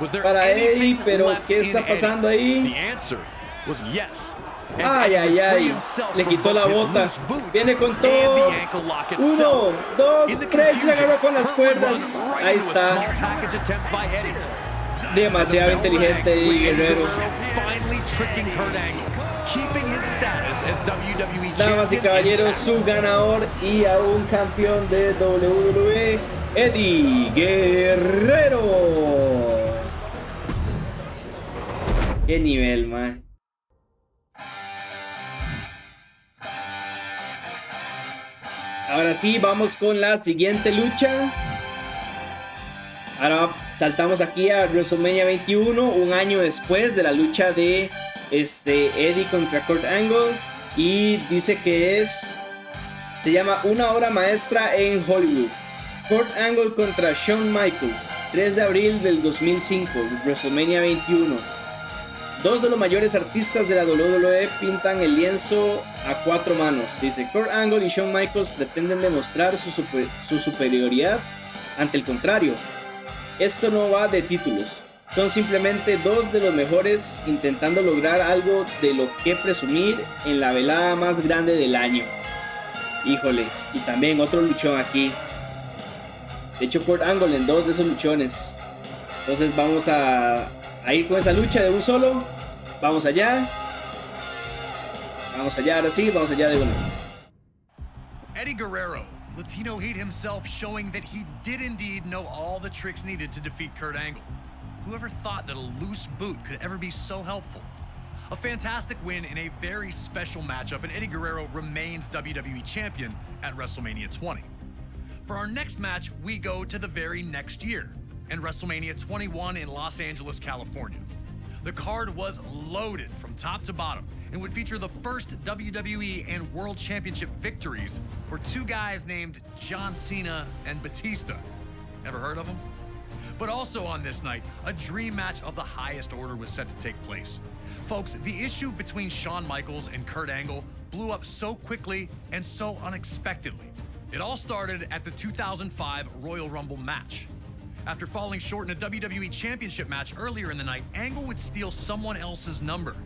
Was there para Eddie, anything pero left ¿qué in está Eddie? pasando ahí? The answer was yes. As Ay, Eddie would free ay, himself le from quitó la both his bota. loose boot Viene con and todo. the ankle lock itself. 1, 2, In the 3, le confusion, agarró con las Kurt would run cuerdas. right Ahí into a small está. package attempt by Eddie. Demasiado And the bell inteligente rang, y with Eddie Guerrero. finally tricking Kurt Angle, keeping his status as WWE Damas y champion caballeros, intact. su ganador y aún campeón de WWE, Eddie Guerrero. Qué nivel, man. Ahora sí, vamos con la siguiente lucha. Ahora saltamos aquí a WrestleMania 21, un año después de la lucha de Eddie contra Kurt Angle. Y dice que se llama una obra maestra en Hollywood. Kurt Angle contra Shawn Michaels, 3 de abril del 2005, WrestleMania 21. Dos de los mayores artistas de la WWE pintan el lienzo a 4 manos. Dice, Kurt Angle y Shawn Michaels pretenden demostrar su superioridad ante el contrario. Esto no va de títulos. Son simplemente dos de los mejores intentando lograr algo de lo que presumir en la velada más grande del año. Híjole, y también otro luchón aquí. De hecho, Kurt Angle en 2 de esos luchones. Entonces vamos a ir con esa lucha de un solo. Vamos allá. Vamos allá, ahora sí, vamos allá de uno. Eddie Guerrero, Latino Heat himself, showing that he did indeed know all the tricks needed to defeat Kurt Angle. Whoever thought that a loose boot could ever be so helpful? A fantastic win in a very special matchup, and Eddie Guerrero remains WWE Champion at WrestleMania 20. For our next match, we go to the very next year, and WrestleMania 21 in Los Angeles, California. The card was loaded from top to bottom and would feature the first WWE and World Championship victories for two guys named John Cena and Batista. Ever heard of them? But also on this night, a dream match of the highest order was set to take place. Folks, the issue between Shawn Michaels and Kurt Angle blew up so quickly and so unexpectedly. It all started at the 2005 Royal Rumble match. After falling short in a WWE Championship match earlier in the night, Angle would steal someone else's number,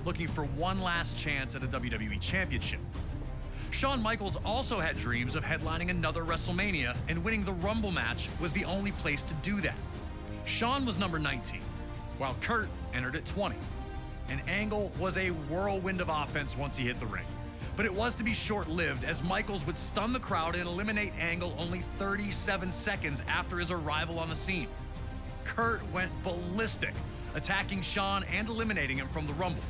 looking for one last chance at a WWE Championship. Shawn Michaels also had dreams of headlining another WrestleMania, and winning the Rumble match was the only place to do that. Shawn was number 19, while Kurt entered at 20. And Angle was a whirlwind of offense once he hit the ring. But it was to be short-lived, as Michaels would stun the crowd and eliminate Angle only 37 seconds after his arrival on the scene. Kurt went ballistic, attacking Shawn and eliminating him from the Rumble.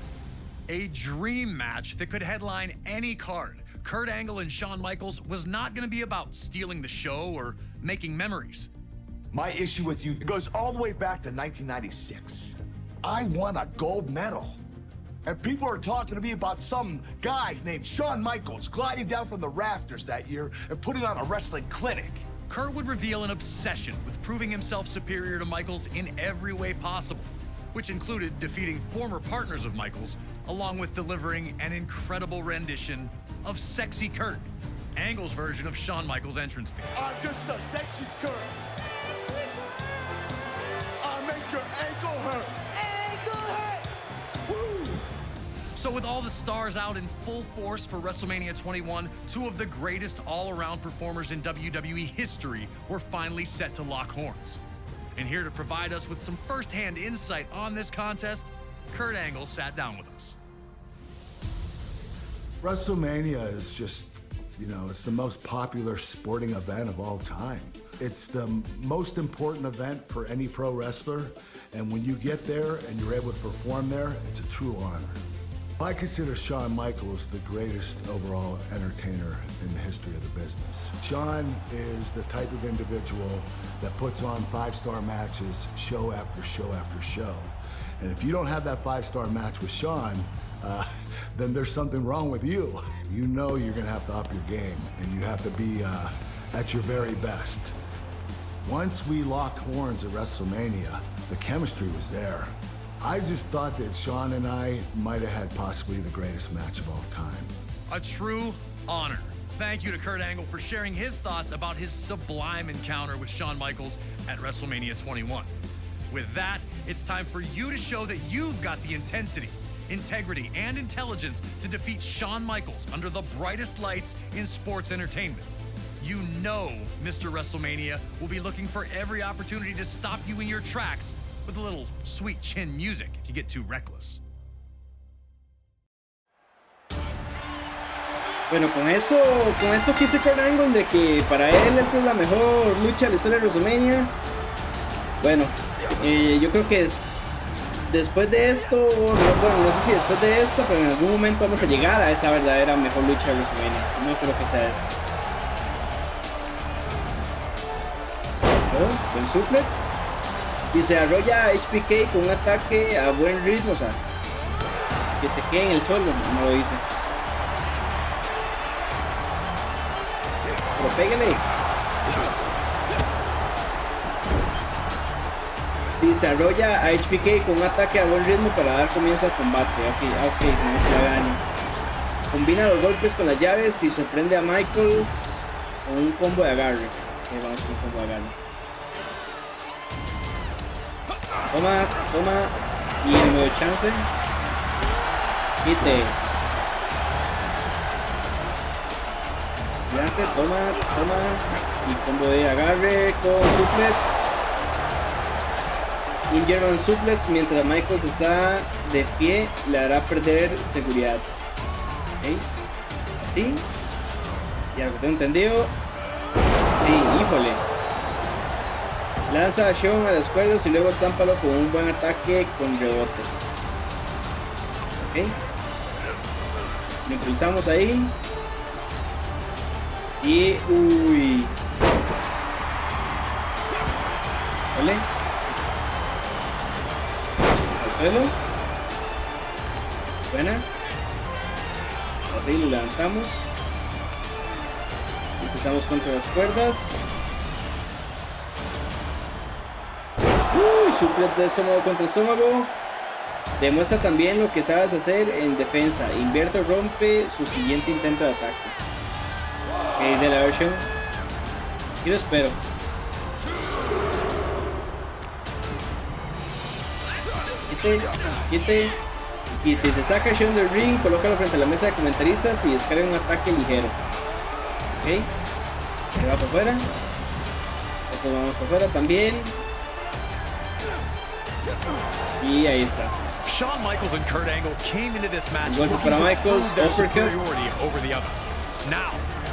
A dream match that could headline any card. Kurt Angle and Shawn Michaels was not going to be about stealing the show or making memories. My issue with you goes all the way back to 1996. I won a gold medal. And people are talking to me about some guy named Shawn Michaels gliding down from the rafters that year and putting on a wrestling clinic. Kurt would reveal an obsession with proving himself superior to Michaels in every way possible, which included defeating former partners of Michaels, along with delivering an incredible rendition of Sexy Kurt, Angle's version of Shawn Michaels' entrance theme. I'm just a sexy Kurt. I'll make your ankle hurt. Ankle hurt! Woo! So with all the stars out in full force for WrestleMania 21, two of the greatest all-around performers in WWE history were finally set to lock horns. And here to provide us with some first-hand insight on this contest, Kurt Angle sat down with us. WrestleMania is just, it's the most popular sporting event of all time. It's the most important event for any pro wrestler, and when you get there and you're able to perform there, it's a true honor. I consider Shawn Michaels the greatest overall entertainer in the history of the business. Shawn is the type of individual that puts on five-star matches show after show after show. And if you don't have that five-star match with Shawn, then there's something wrong with you. You know you're gonna have to up your game, and you have to be at your very best. Once we locked horns at WrestleMania, the chemistry was there. I just thought that Shawn and I might have had possibly the greatest match of all time. A true honor. Thank you to Kurt Angle for sharing his thoughts about his sublime encounter with Shawn Michaels at WrestleMania 21. With that, it's time for you to show that you've got the intensity, integrity, and intelligence to defeat Shawn Michaels under the brightest lights in sports entertainment. You know Mr. WrestleMania will be looking for every opportunity to stop you in your tracks with a little sweet chin music if you get too reckless. Bueno, con esto que dice Kurt Angle de que para él esta es la mejor lucha de la historia de WrestleMania. Bueno, yo creo que después de esto, no sé si después de esto, pero en algún momento vamos a llegar a esa verdadera mejor lucha de WrestleMania. No creo que sea esta. Buen suplex. Y se arrolla a HBK con un ataque a buen ritmo, o sea, que se quede en el suelo, no lo dice. Pero pégale. Y se arrolla a HBK con un ataque a buen ritmo para dar comienzo al combate. Ok, tenemos que la gane. Combina los golpes con las llaves y sorprende a Michaels con un combo de agarre. Vamos con un combo de agarre. Toma. Y el nuevo chance. Quite. Gigante, toma. Y combo de agarre con suplex. Y un German suplex mientras Michaels está de pie, le hará perder seguridad. ¿Okay? Así. Y algo que tengo entendido. Sí, híjole. Lanza a Sean a las cuerdas y luego estámpalo con un buen ataque con rebote. Ok. Lo impulsamos ahí. Y uy. Vale. Al suelo. Buena. Así lo levantamos. Empezamos contra las cuerdas. Uy, suplex de estómago contra estómago. Demuestra también lo que sabes hacer en defensa. Invierte o rompe su siguiente intento de ataque. Ok, de la versión. Aquí lo espero. Quite. Se saca Sean del ring, colócalo frente a la mesa de comentaristas y descarga un ataque ligero. Ok. Se va para afuera. Esto vamos para afuera también. Y ahí está. Shawn Michaels and Kurt Angle came into this match Golpe looking para to Michaels, prove their uppercut. superiority over the other. Now,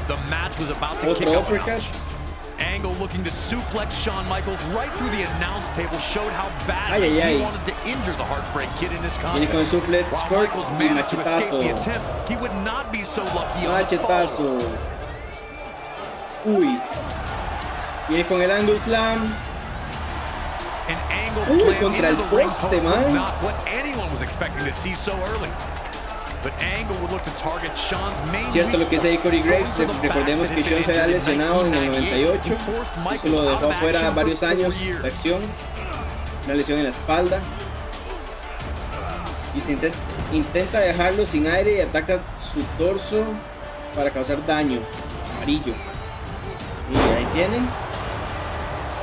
the match was about to Otro kick up a uppercut. notch. Angle looking to suplex Shawn Michaels right through the announce table showed how badly he wanted to injure the Heartbreak Kid in this Viene contest. con el suplex, While Kurt Michaels y managed to escape the machetazo. attempt, he would not be so lucky on the Machetazo. follow. Uy. Viene con el Angle Slam. An Angle Uy, slam contra into el the ring poste, post was man. not what anyone was expecting to see so early. But Angle would look to target Shawn's main Cierto lo que dice ahí Cody Graves. Going to the Recordemos back que that Sean se había had been lesionado en el 1998. 98. He forced Eso Michaels lo out dejó of fuera action for varios 4 años years. de acción. Una lesión en la espalda. Y se intenta dejarlo sin aire y ataca su torso para causar daño. Amarillo. Y ahí tienen.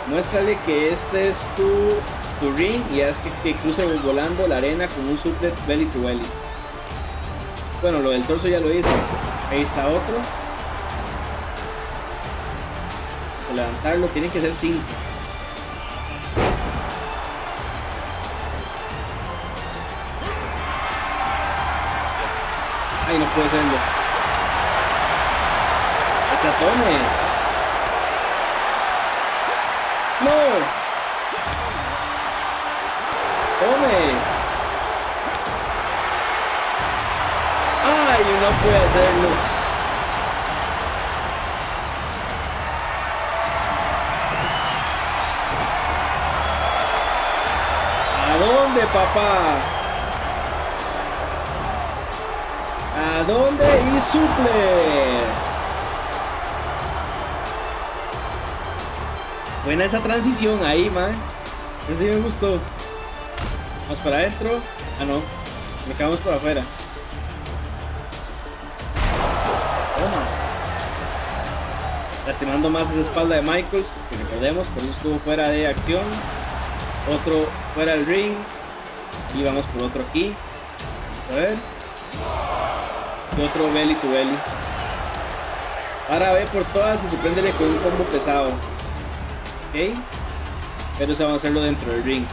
Muéstrale que este es tu ring y haz que cruce volando la arena con un suplex belly to belly. Bueno, lo del torso ya lo hice. Ahí está otro. Vamos a levantarlo, tienen que ser 5. Ay, no puede serlo. Esa tome. No. Tome. Ay, no puede hacerlo. ¿A dónde, papá? ¿A dónde? Y suplex. Buena esa transición ahí, man. Eso sí me gustó. Vamos para adentro. Ah, no. Me quedamos por afuera. Toma. Lastimando más esa espalda de Michaels, que recordemos, por eso estuvo fuera de acción. Otro fuera del ring. Y vamos por otro aquí. Vamos a ver. Y otro belly to belly. Ahora ve por todas y sorpréndele con un combo pesado. Ok. Pero eso vamos a hacerlo dentro del ring.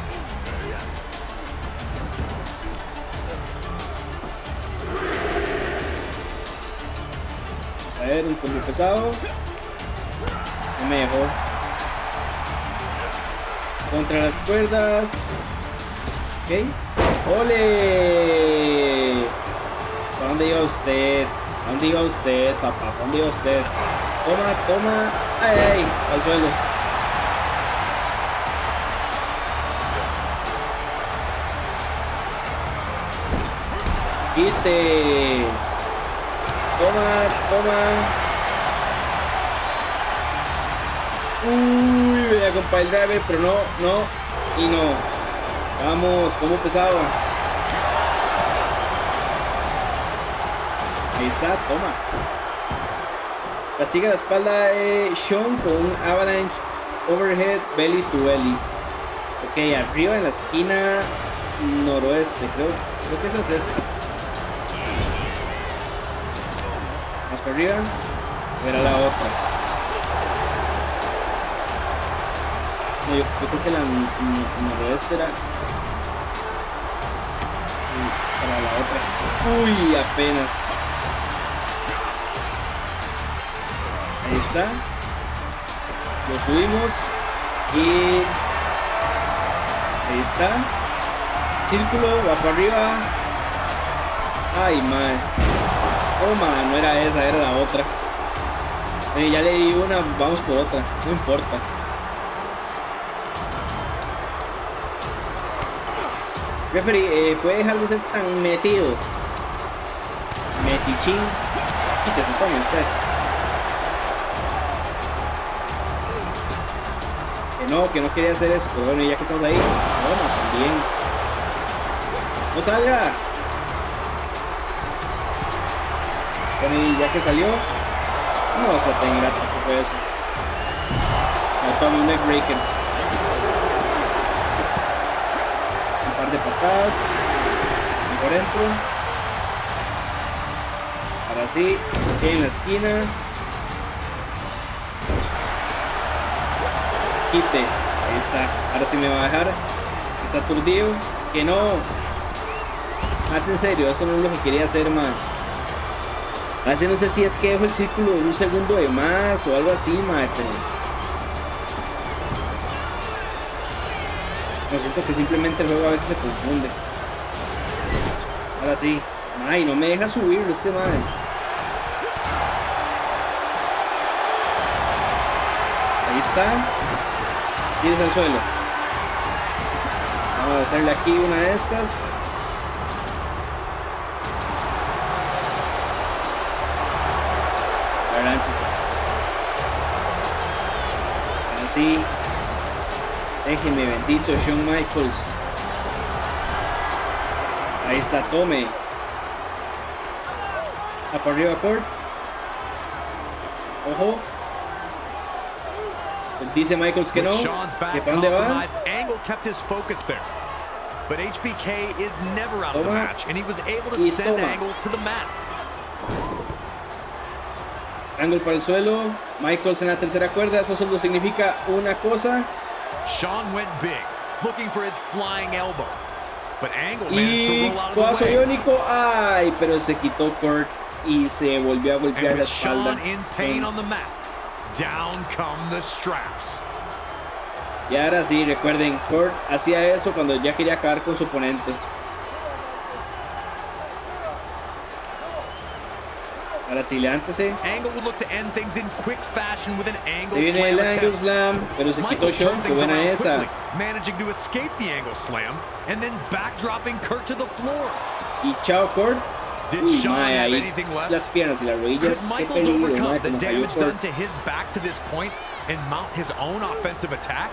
A ver, un combo pesado. No me dejó. Contra las cuerdas. Ok. ¡Ole! ¿Para dónde iba usted? ¿Para dónde iba usted, papá? ¿Para dónde iba usted? Toma. ¡Ay, ay! Al suelo. Quite. Toma. Uy, venía con pile driver, pero no. Y no. Vamos, como pesado. Ahí está, toma. Castiga la espalda de Sean con un avalanche overhead belly to belly. Ok, arriba en la esquina noroeste, creo que esa es esta. Vamos para arriba. Verá la otra. No, yo creo que la noroeste era para la otra. Uy, apenas. Ahí está. Lo subimos. Y ahí está. Círculo, va para arriba. Ay, madre. Oh, madre, no era esa, era la otra. Ya le di una, vamos por otra, no importa. Referee, puede dejar de ser tan metido. Metichín. Quítese, tome usted. Que no quería hacer eso, pero bueno, ya que estamos ahí, toma también. No salga. Bueno, y ya que salió, no vas a tener tampoco eso. Ya toma un neck breaker. Un par de patadas. Y por dentro. Ahora sí, eché en la esquina. Quite. Ahí está. Ahora sí me va a dejar. Está aturdido. Que no. Más en serio, eso no es lo que quería hacer, man. Así no sé si es que dejo el círculo un segundo de más o algo así, madre, pero me siento que simplemente el juego a veces se confunde. Ahora sí. Ay, no me deja subirlo este madre. Ahí está. Tienes al suelo. Vamos a hacerle aquí una de estas. Así. Déjenme, bendito Shawn Michaels. Ahí está, tome. A por arriba, Kurt. Ojo. Dice Michaels que no. ¿Que para dónde va? Angle kept his focus there. But HBK is never out of the match, and he was able to send Angle to the mat. Angle para el suelo. Michaels en la tercera cuerda. Eso solo significa una cosa. Shawn went big, looking for his flying elbow. But Angle Y managed to roll out of the paso way. iónico. Ay, pero se quitó Kurt y se volvió a golpear la And with espalda. Shawn in pain on the mat, down come the straps. Y ahora sí, recuerden, Kurt hacía eso cuando ya quería acabar con su oponente. Ahora sí, levántese. Angle would look to end things in quick fashion with an angle Se viene slam el angle attempt. slam, pero se quitó Shawn. Qué buena esa. Managing to escape the angle slam and then backdropping Kurt to the floor. Y chao, Kurt. Did Uy, Shawn mae, have ahí anything left? las piernas y las Could rodillas. Qué Michaels peligro, overcome mae, the como cayó damage done Kurt. to his back to this point and mount his own offensive attack?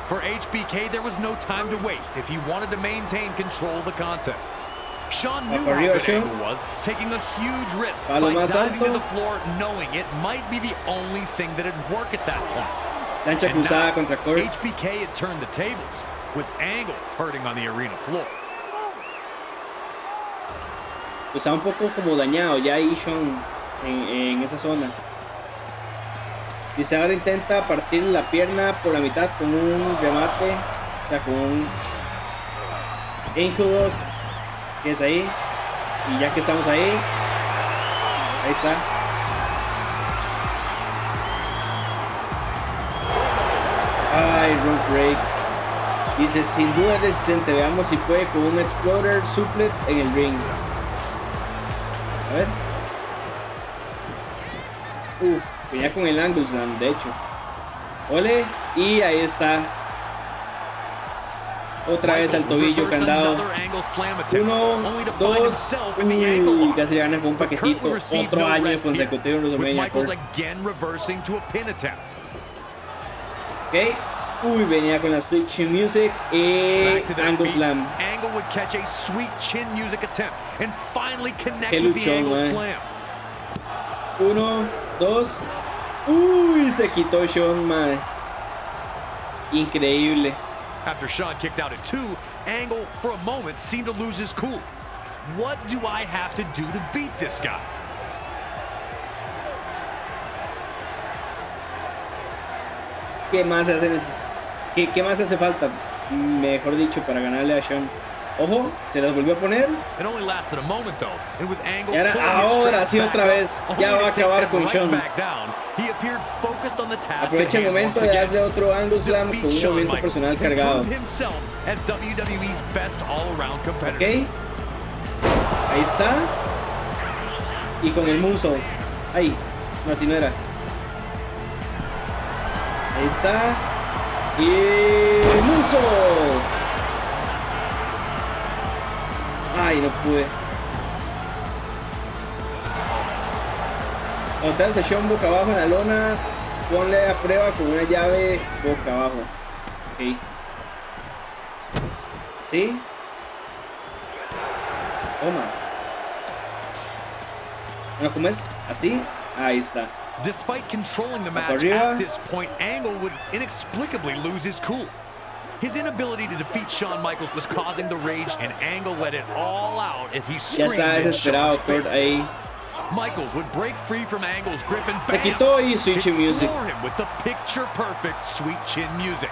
For HBK, there was no time to waste if he wanted to maintain control of the contest. Shawn knew how good Angle was, taking a huge risk by diving to the floor, knowing it might be the only thing that'd work at that point. Lancha cruzada contra Kurt. HBK had turned the tables, with Angle hurting on the arena floor. Pues está un poco como dañado ya ahí Shawn en esa zona. Dice ahora intenta partir la pierna por la mitad con un remate, o sea, con un ankle lock, que es ahí. Y ya que estamos ahí, ahí está. Ay, rope break. Dice sin duda resistente, veamos si puede con un exploder suplex en el ring. A ver. Uf, venía con el angle slam, de hecho. Ole, y ahí está. Otra vez al tobillo candado. 1, 2, uy, casi le ganan con un paquetito. Otro año consecutivo en WrestleMania. Ok. Uy, venía con la Sweet Chin Music y Angle Slam. Angle would catch a Sweet Chin Music attempt and finally connect Qué with the luchón, Angle man. Slam. 1, 2. Uy, se quitó Shawn, man. Increíble. After Shawn kicked out at 2, Angle for a moment seemed to lose his cool. What do I have to do to beat this guy? ¿Qué más hace falta? Mejor dicho, para ganarle a Shawn. Ojo, se las volvió a poner. It only lasted a moment though, and with Angle Y ahora, pulling his ahora straps sí back otra up, vez. only Ya to va a take acabar them con right Shawn. back down, he appeared focused on the task at Aprovecha el hand momento once de again. darle otro angle slam Defeat con un Shawn movimiento Michaels personal and cargado. prove himself as WWE's best all-around competitor. Ok. Ahí está. Y con el moonsault. Ahí. No, así no era. Ahí está. Y moonsault. Ay, no pude. Cuando te haces Shawn boca abajo en la lona, ponle a prueba con una llave boca abajo. Ok. ¿Sí? Toma. Bueno, ¿cómo es? ¿Así? Ahí está. Despite controlling the match arriba. at this point, Angle would inexplicably lose his cool. His inability to defeat Shawn Michaels was causing the rage, and Angle let it all out as he Ya screamed está in desesperado Shawn's Kurt face. ahí. Michaels would break free from Angle's grip and Se bam! quitó y switch He'd music. floor him with the picture-perfect sweet chin music.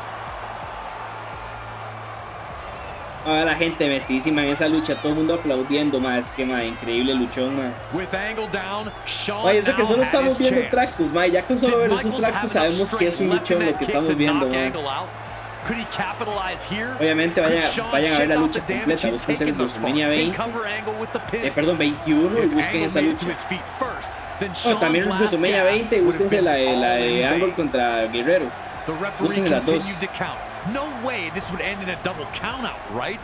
Ahora la gente metísima en esa lucha, todo el mundo aplaudiendo, más que más increíble luchón, más. With Angle down, Shawn Oye, eso que now solo had estamos his viendo chance. tractos, ma, ya con solo Did ver esos Michaels tractos have enough sabemos que es un strength left luchón in lo that que kick estamos to viendo, knock ma. Angle out? Could he capitalize here? Obviamente Could vayan Shawn a ver la shake off lucha the damage completa, he'd búsquense el taken thus far WrestleMania and 20, cover Angle with the pin? perdón, 21 y If busquen Angle esa made it to lucha. his feet first, then Oh, también Shawn's el last WrestleMania gasp 20 y would have búsquense been la all de in Angle vain. contra Guerrero. The referee Búsquense las dos. continued to count. No way this would end in a double countout, right?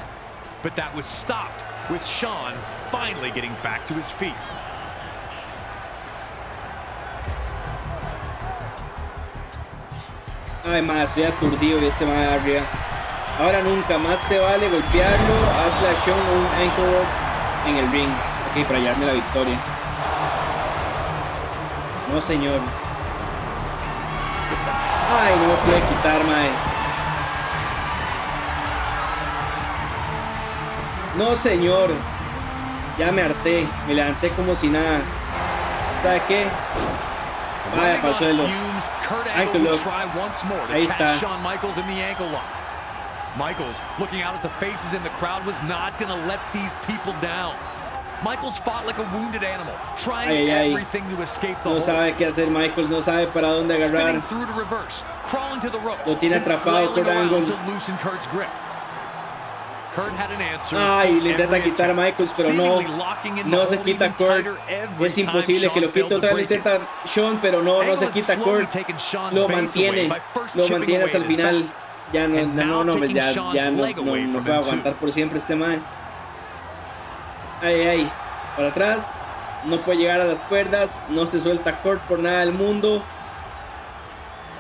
But that was stopped with Shawn finally getting back to his feet. Ay, más, estoy aturdido y ese más arriba. Ahora nunca más te vale golpearlo. Hazle a Shawn un ankle lock en el ring. Ok, para llevarme la victoria. No, señor. Ay, no me pude quitar, mae. No, señor. Ya me harté. Me levanté como si nada. ¿Sabe qué? Vaya para el suelo. Ankle lock. Ahí está. Shawn Michaels in the ankle lock. Michaels, looking out at the faces in the crowd, was not going to let these people down. Michaels fought like a wounded animal, trying everything to escape the No hold. sabe qué hacer Michaels, no sabe para dónde agarrar. Spinning through to reverse, crawling to the ropes, Lo tiene and atrapado flailing Kurt around Angle. to loosen Kurt's grip. Kurt had an answer. Ay, le every intenta quitar a attempt, Michaels, pero no. seemingly locking in No the se hold quita even Kurt. tighter every Es time imposible que Shawn lo quite. failed to Otra vez break it. intenta Shawn, pero no Angle se had quita slowly Kurt. taken Shawn's Lo base mantiene. away by first Lo chipping mantiene away hasta el at his final. back. Ya no, And no, now no, taking ya Shawn's no, leg away no from puede him, too. aguantar por siempre este man. Ay, ay. Para atrás. No puede llegar a las cuerdas. No se suelta Kurt por nada del mundo.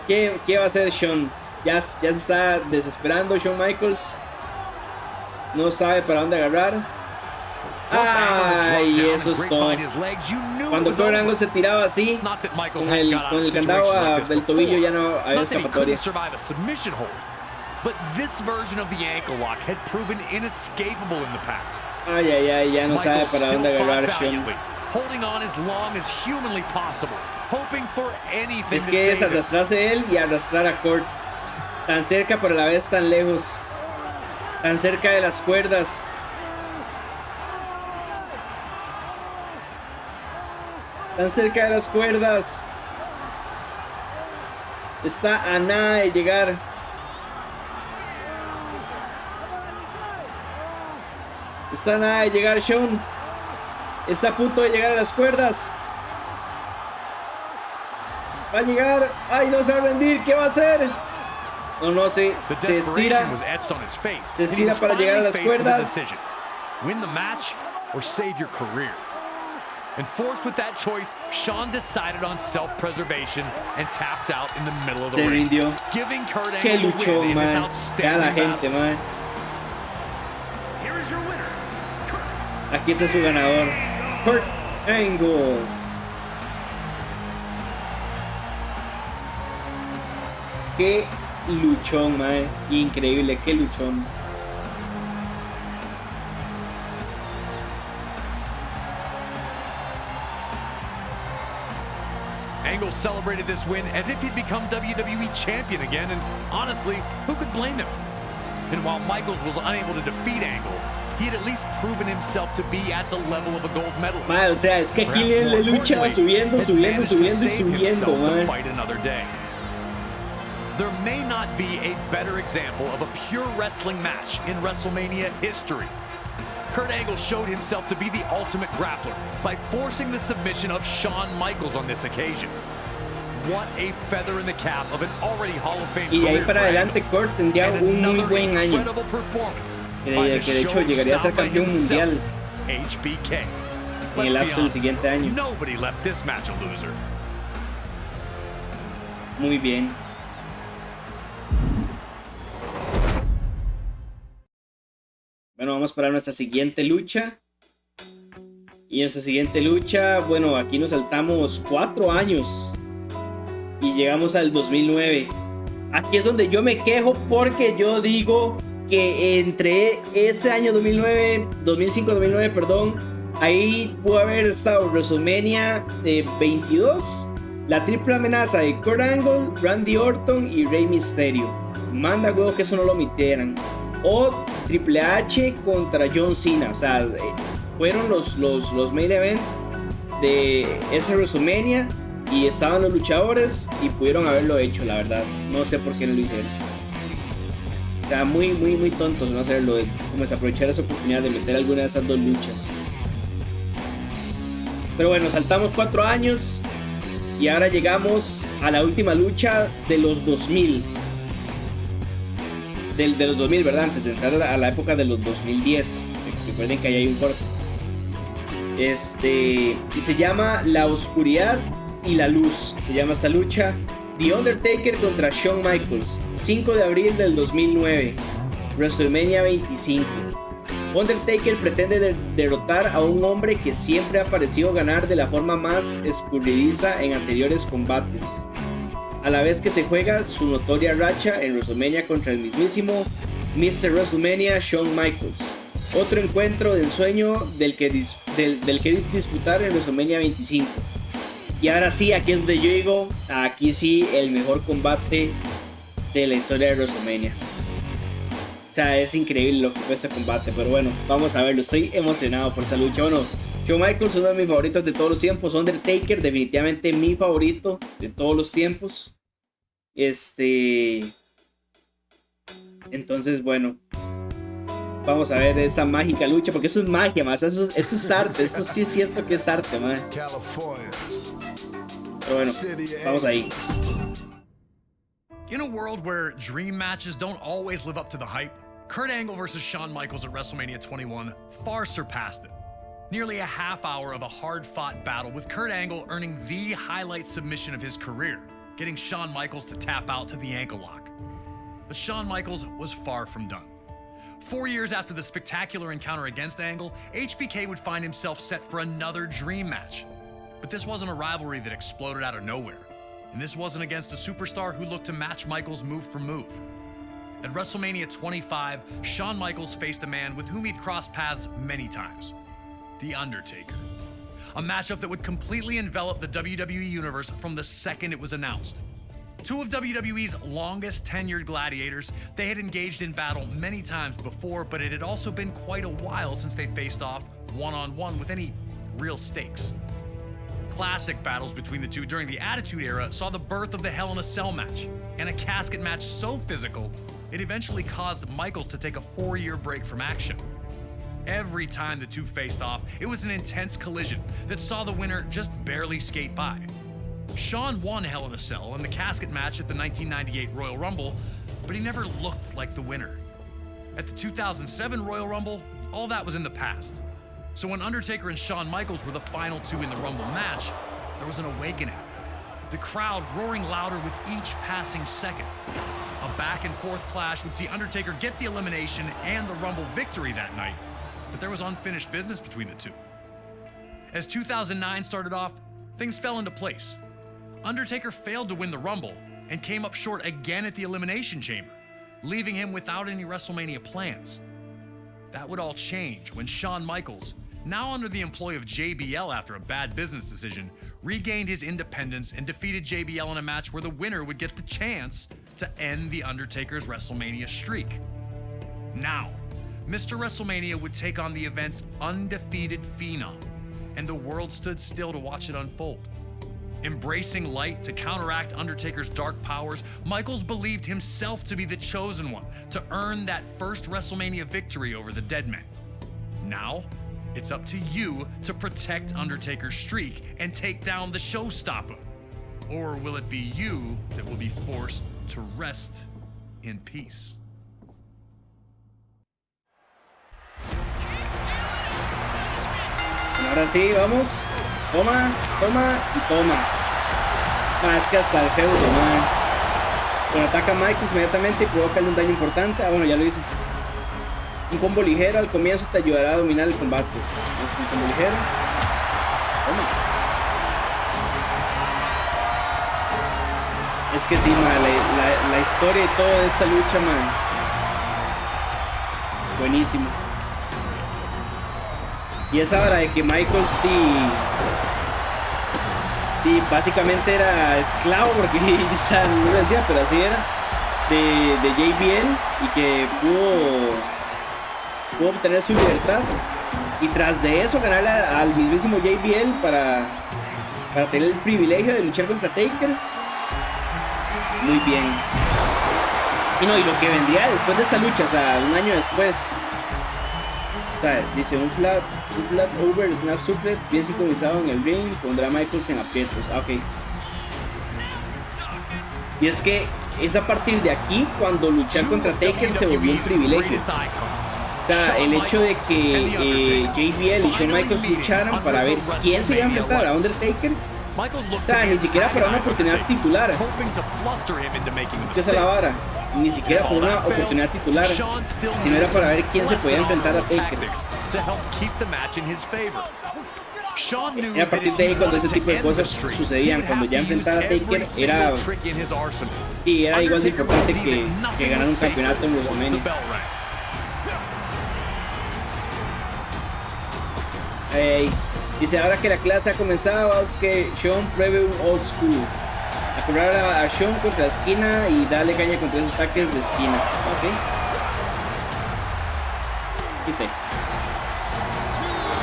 ¿Qué va a hacer Shawn? Ya se está desesperando Shawn Michaels. No sabe para dónde agarrar. Ay, eso es todo. Cuando Kurt Angle se tiraba así, con el candado del tobillo, ya no había escapatoria. But this version of the ankle lock had proven inescapable in the past. Ay, ay, ay, ya no sabe para dónde agarrar Shawn. Holding on as long as humanly possible, hoping for anything Es to que es save him. arrastrarse él y arrastrar a Kurt. Tan cerca pero a la vez tan lejos. Tan cerca de las cuerdas. Tan cerca de las cuerdas. Está a nada de llegar. Está a nada de llegar Shawn. Está a punto de llegar a las cuerdas. Va a llegar. Ay, no se va a rendir. ¿Qué va a hacer? No, se estira. Se estira para llegar a las cuerdas. Win the match or save your career. And forced with that choice, Shawn decided on self-preservation and tapped out in the middle of the ring, giving Kurt Qué Angle the win luchón, in this man. Ya outstanding la gente, battle. man. Aquí está su ganador, Kurt Angle. Qué luchón, man. Increíble, qué luchón. Angle celebrated this win as if he'd become WWE champion again, and honestly, who could blame him? And while Michaels was unable to defeat Angle, he had at least proven himself to be at the level of a gold medalist. Man, o sea, es que aquí le lucha subiendo, subiendo, subiendo y subiendo, man. Fight another day. There may not be a better example of a pure wrestling match in WrestleMania history. Kurt Angle showed himself to be the ultimate grappler by forcing the submission of Shawn Michaels on this occasion. What a feather in the cap of an already Hall of Fame Y de ahí career para for adelante Angle. Kurt tendría And un muy another buen año. incredible performance Que by de the hecho llegaría a ser showstopper campeón himself, mundial HBK. en el Let's be lapso del honest, siguiente año. nobody left this match a loser. Muy bien. Bueno, vamos para nuestra siguiente lucha. Y en esta siguiente lucha, bueno, aquí nos saltamos 4 años. Y llegamos al 2009. Aquí es donde yo me quejo porque yo digo que entre ese año 2009, 2005-2009, perdón, ahí pudo haber estado WrestleMania 22, la triple amenaza de Kurt Angle, Randy Orton y Rey Mysterio. Manda huevo que eso no lo omitieran. O Triple H contra John Cena. O sea, fueron los main event de ese WrestleMania y estaban los luchadores y pudieron haberlo hecho, la verdad. No sé por qué no lo hicieron. O sea, muy tontos no hacerlo, como desaprovechar esa oportunidad de meter alguna de esas dos luchas. Pero bueno, saltamos 4 años y ahora llegamos a la última lucha de los 2000. De los 2000, ¿verdad? Antes de entrar a la época de los 2010. Recuerden que ahí hay un corte. Y se llama La Oscuridad y la Luz. Se llama esta lucha. The Undertaker contra Shawn Michaels. 5 de abril del 2009. WrestleMania 25. Undertaker pretende derrotar a un hombre que siempre ha parecido ganar de la forma más escurridiza en anteriores combates, a la vez que se juega su notoria racha en WrestleMania contra el mismísimo Mr. WrestleMania Shawn Michaels. Otro encuentro de ensueño del que disfrutar en WrestleMania 25. Y ahora sí, aquí es donde yo digo, aquí sí el mejor combate de la historia de WrestleMania. O sea, es increíble lo que fue este combate, pero bueno, vamos a verlo. Estoy emocionado por esa lucha. Bueno, Shawn Michaels, uno de mis favoritos de todos los tiempos. Undertaker, definitivamente mi favorito de todos los tiempos. Entonces, bueno, vamos a ver esa mágica lucha, porque eso es magia, más. Eso es arte. Esto sí es cierto que es arte, más. Pero bueno, vamos ahí. In a world where dream matches don't always live up to the hype, Kurt Angle versus Shawn Michaels at WrestleMania 21 far surpassed it. Nearly a half hour of a hard-fought battle with Kurt Angle earning the highlight submission of his career, getting Shawn Michaels to tap out to the ankle lock. But Shawn Michaels was far from done. 4 years after the spectacular encounter against Angle, HBK would find himself set for another dream match. But this wasn't a rivalry that exploded out of nowhere. And this wasn't against a superstar who looked to match Michaels move for move. At WrestleMania 25, Shawn Michaels faced a man with whom he'd crossed paths many times, The Undertaker. A matchup that would completely envelop the WWE Universe from the second it was announced. Two of WWE's longest tenured gladiators, they had engaged in battle many times before, but it had also been quite a while since they faced off one-on-one with any real stakes. Classic battles between the two during the Attitude Era saw the birth of the Hell in a Cell match, and a casket match so physical, it eventually caused Michaels to take a 4-year break from action. Every time the two faced off, it was an intense collision that saw the winner just barely skate by. Shawn won Hell in a Cell and the casket match at the 1998 Royal Rumble, but he never looked like the winner. At the 2007 Royal Rumble, all that was in the past. So when Undertaker and Shawn Michaels were the final two in the Rumble match, there was an awakening. The crowd roaring louder with each passing second. A back and forth clash would see Undertaker get the elimination and the Rumble victory that night, but there was unfinished business between the two. As 2009 started off, things fell into place. Undertaker failed to win the Rumble and came up short again at the Elimination Chamber, leaving him without any WrestleMania plans. That would all change when Shawn Michaels, now under the employ of JBL after a bad business decision, regained his independence and defeated JBL in a match where the winner would get the chance to end The Undertaker's WrestleMania streak. Now, Mr. WrestleMania would take on the event's undefeated Phenom, and the world stood still to watch it unfold. Embracing light to counteract Undertaker's dark powers, Michaels believed himself to be the chosen one to earn that first WrestleMania victory over the Dead Man. Now, it's up to you to protect Undertaker's streak and take down the showstopper. Or will it be you that will be forced to rest in peace? Ahora sí, vamos. Toma, toma y toma. Es que hasta el feudo, man. Bueno, ataca a Michaels inmediatamente y provoca un daño importante. Ah, bueno, ya lo hice. Un combo ligero al comienzo te ayudará a dominar el combate. Un combo ligero. Toma. Es que sí, man, la historia y todo de esta lucha, man. Buenísimo. Y esa hora de que Michaels básicamente era esclavo, porque ya no lo decía, pero así era, de JBL, y que pudo obtener su libertad, y tras de eso ganarle al mismísimo JBL para tener el privilegio de luchar contra Taker. Muy bien. Y no, y lo que vendría después de esta lucha, o sea, un año después, o sea, dice un flat over snap suplex bien sincronizado en el ring pondrá a Michaels en aprietos. Ah, ok. Y es que es a partir de aquí cuando luchar contra Taker se volvió un privilegio. O sea, el hecho de que JBL y Shawn Michaels lucharan para ver quién se iba a enfrentar a Undertaker. O sea, ni siquiera para una oportunidad titular. Es que esa es la vara. Ni siquiera por una oportunidad titular, sino era para ver quién se podía enfrentar a Taker. Y a partir de ahí, cuando ese tipo de cosas sucedían, cuando ya enfrentar a Taker era igual de importante que ganar un campeonato en WrestleMania. Dice, ahora que la clase ha comenzado, es que Shawn pruebe un old school. Acurrar a Shawn contra la esquina y darle caña contra esos ataques de esquina. Ok. Quite.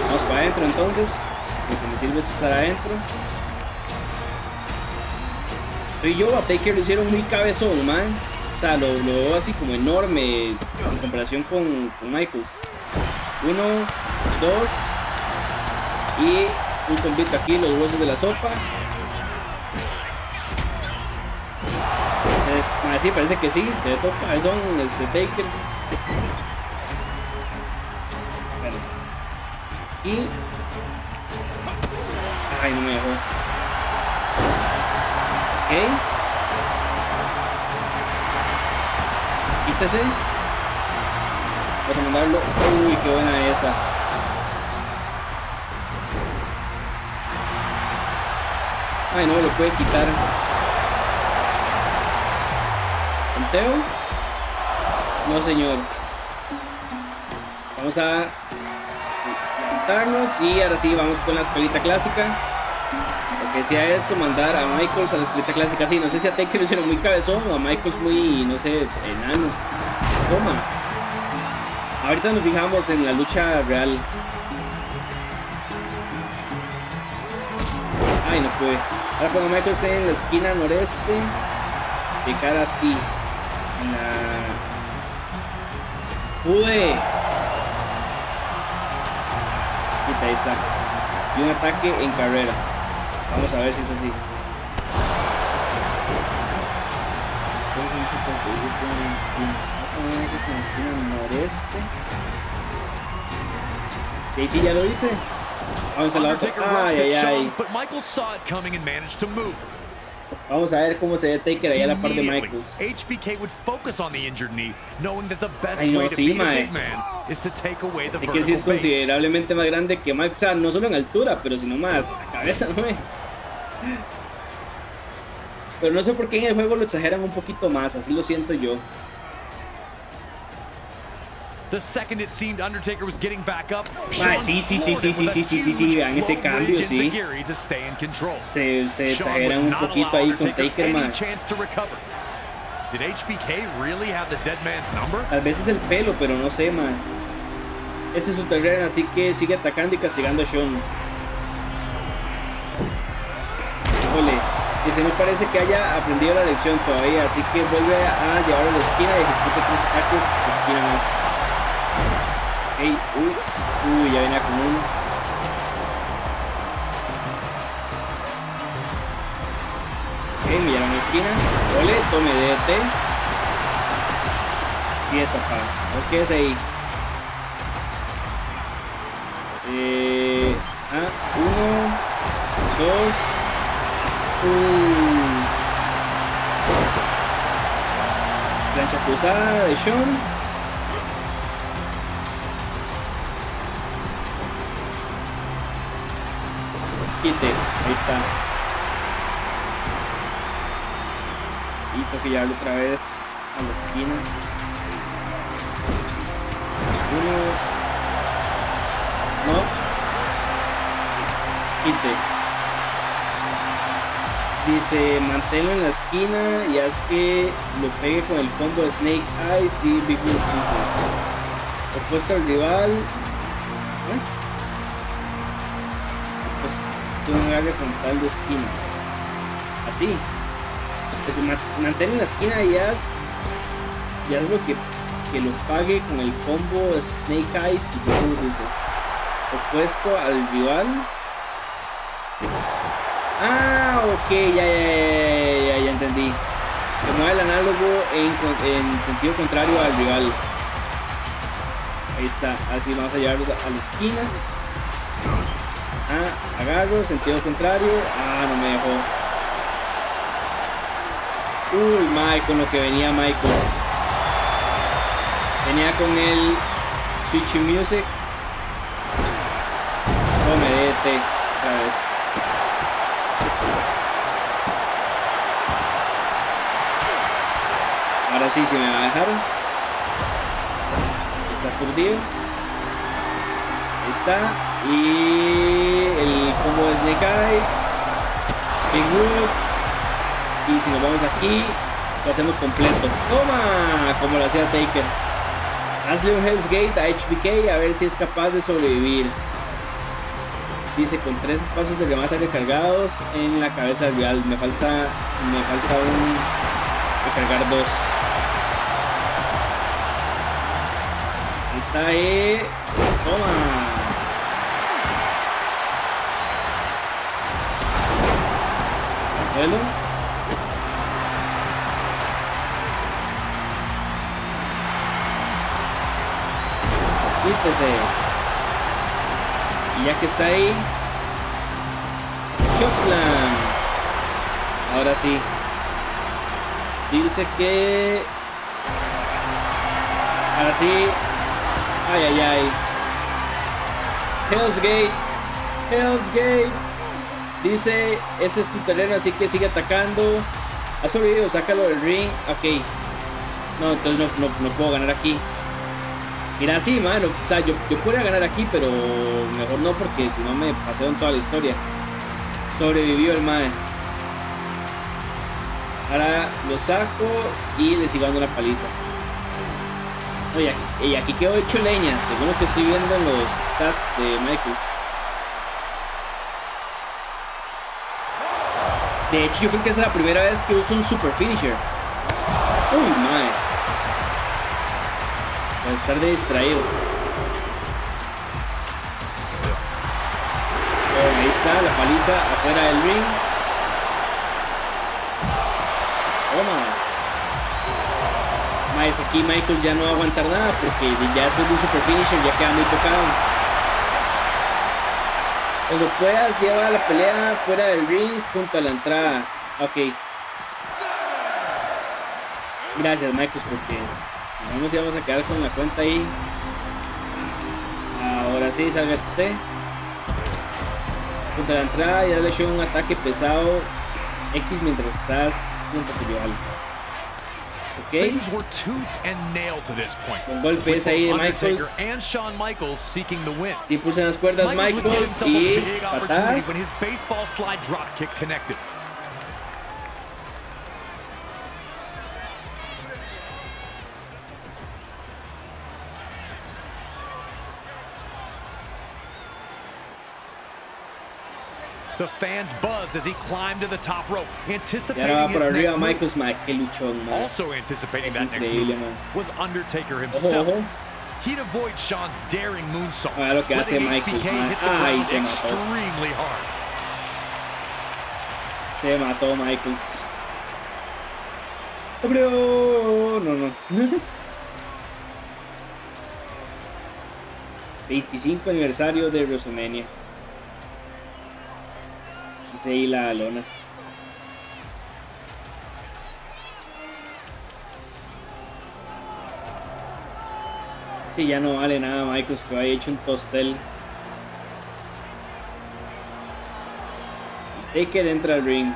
Vamos para adentro entonces. Lo que me sirve es estar adentro. Soy yo, a Taker lo hicieron muy cabezón, man. O sea, lo veo así como enorme en comparación con Michaels. 1, 2 y un combito aquí, los huesos de la sopa. Sí, parece que sí, se toca, son Taker. Bueno. Y... ay, no me dejó. Ok. Quítese. Vamos a mandarlo. Uy, qué buena esa. Ay, no me lo puede quitar. ¿Conteo? No, señor. Vamos a levantarnos y ahora sí vamos con la escuelita clásica. Lo que sea eso, mandar a Michaels a la escuelita clásica. Sí, no sé si a Taker lo hicieron muy cabezón o a Michaels muy, no sé, enano. Toma. Ahorita nos fijamos en la lucha real. Ay, no pude. Ahora pongo a Michaels en la esquina noreste de cara a ti. ¡Pude! Ahí está. Y un ataque en carrera. Vamos a ver si es así. En la esquina noreste. Y ahí sí ya lo hice. Vamos a la otra. Ay, ay, ay. Vamos a ver cómo se ve Taker ahí a la par de Michaels. Ay, no, sí, mae. Taker sí es considerablemente más grande que Michaels. O sea, no solo en altura, pero sino más la cabeza, ¿no? Pero no sé por qué en el juego lo exageran un poquito más, así lo siento yo. Sí, vean ese cambio, sí. Se exageran un poquito ahí con Taker, man. Did HBK really have the dead man's number? A veces el pelo, pero no sé, man. Ese es su terreno, así que sigue atacando y castigando a Sean. Ole, ese no parece que haya aprendido la lección todavía, así que vuelve a llevarlo a la esquina y ejecuta 3 ataques de esquina más. Hey, uy, ya venía con uno. Ok, me llevan a la esquina. Ole, tome DT. 10 papá. Ok, es ahí. 1, 2. Plancha cruzada de Sean. Quite, ahí está. Y tengo que llevarlo otra vez a la esquina. 1. No. Quite. Dice, manténlo en la esquina y haz que lo pegue con el combo de Snake Eyes y Big Boot. Dice, opuesto al rival. ¿Qué es? Pues un agarre frontal de esquina. Así. Pues mantén en la esquina y haz lo que lo pague con el combo de Snake Eyes y Big Boot. Dice, opuesto al rival. Ah, ok, ya entendí. Que mueve el análogo en sentido contrario al rival. Ahí está, así vamos a llevarlos a la esquina. Ah, agarro, sentido contrario. Ah, no me dejó. Uy, Mike, con lo que venía Michael. Venía con el Switch Music. Tome DT otra vez. Ahora sí, me va a dejar. Está perdido. Ahí está. Y el combo de Snake Eyes. Big Wood. Y si nos vamos aquí, lo hacemos completo. ¡Toma! Como lo hacía Taker. Hazle un Hell's Gate a HBK a ver si es capaz de sobrevivir. Dice, con 3 espacios de remate recargados en la cabeza del rival. Me falta un recargar 2. Ahí está, toma. Al suelo. Quítese. Y ya que está ahí, Chokeslam. Ahora sí. Dice que ahora sí. Ay. Hell's Gate. Hell's Gate. Dice, ese es su terreno, así que sigue atacando. Ha sobrevivido, sácalo del ring. Ok. No, entonces no puedo ganar aquí. Mira, sí, mano. O sea, yo podría ganar aquí, pero mejor no, porque si no me paseo en toda la historia. Sobrevivió el mae. Ahora lo saco y le sigo dando la paliza. Oye, y aquí quedó hecho leña, según lo que estoy viendo en los stats de Michaels. De hecho, yo creo que esa es la primera vez que uso un super finisher. Uy, mae. Voy a estar distraído. Ahí está la paliza afuera del ring. Toma. Más aquí Michael ya no va a aguantar nada porque ya después de un super finisher ya queda muy tocado. Cuando puedas lleva la pelea fuera del ring junto a la entrada. Ok. Gracias Michael, porque si no nos íbamos a quedar con la cuenta ahí. Ahora sí, salga usted. Junto a la entrada y dale un ataque pesado X mientras estás junto a tu rival. Things were tooth and nail to this point. Con golpes ahí de Michaels. And Shawn Michaels seeking the win. Sí, pulsan las cuerdas Michaels y patadas. When his baseball slide drop kick connected. The fans buzzed as he climbed to the top rope, anticipating ya va por his arriba next move. Michaels, man, qué luchón, man. Also anticipating Es that next increíble, move man. was Undertaker himself. Ojo. He'd avoid Sean's daring moonsault, Ah, lo que hace letting Michaels, HBK man. hit the Ay, ground se mató. extremely hard. Se mató Michaels. Se abrió. No. 25 aniversario de WrestleMania. Dice ahí la lona. Sí, ya no vale nada Michaels, que haya hecho un tostel. Y Taker entra al ring.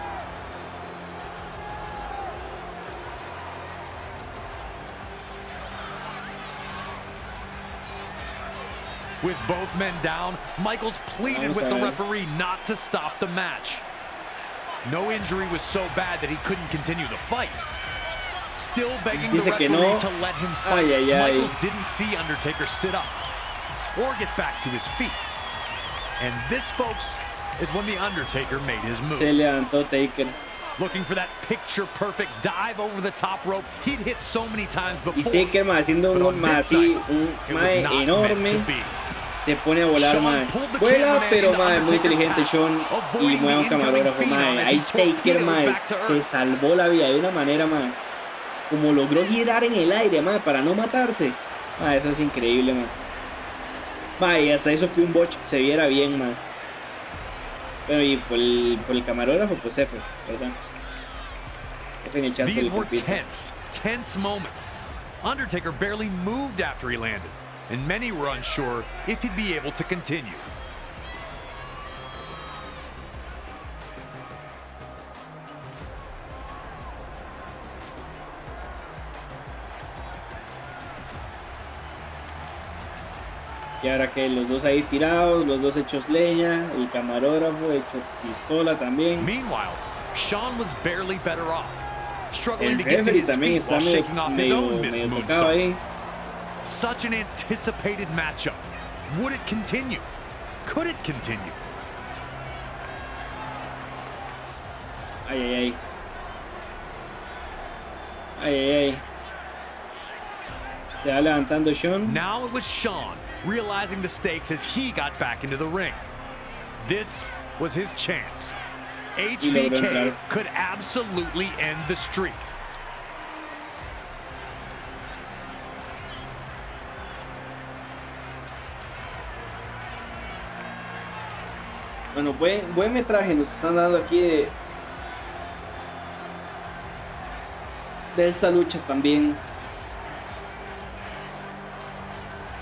With both men down, Michaels pleaded with the referee not to stop the match. No injury was so bad that he couldn't continue the fight. Still begging the referee to let him fight, Michaels didn't see Undertaker sit up or get back to his feet. And this, folks, is when the Undertaker made his move. Se levantó Taker. Looking for that picture-perfect dive over the top rope. He'd hit so many times before. Y Taker, más haciendo un más así, un más enorme. Se pone a volar, mae. Vuela, pero mae, muy inteligente Sean y mueve un camarógrafo, mae. Ahí Taker, mae, se salvó la vida de una manera, mae. Como logró girar en el aire, mae, para no matarse. Mae, eso es increíble, mae. Mae, y hasta eso que un botch se viera bien, mae. Bueno, y por el camarógrafo, pues F, ¿verdad? F en el chat. These were tense moments. Undertaker barely moved after he landed, and many were unsure if he'd be able to continue. Y ahora que los dos ahí tirados, los dos hechos leña, el camarógrafo hecho pistola también. Meanwhile, Sean was barely better off, struggling El to get to referee his también feet while está shaking off his own missed medio moonsault. tocado ahí. Such an anticipated matchup. Would it continue? Could it continue? Ay. Se va levantando Sean. Now it was Sean, realizing the stakes as he got back into the ring. This was his chance. HBK could absolutely end the streak. Bueno, buen metraje nos están dando aquí de esta lucha también.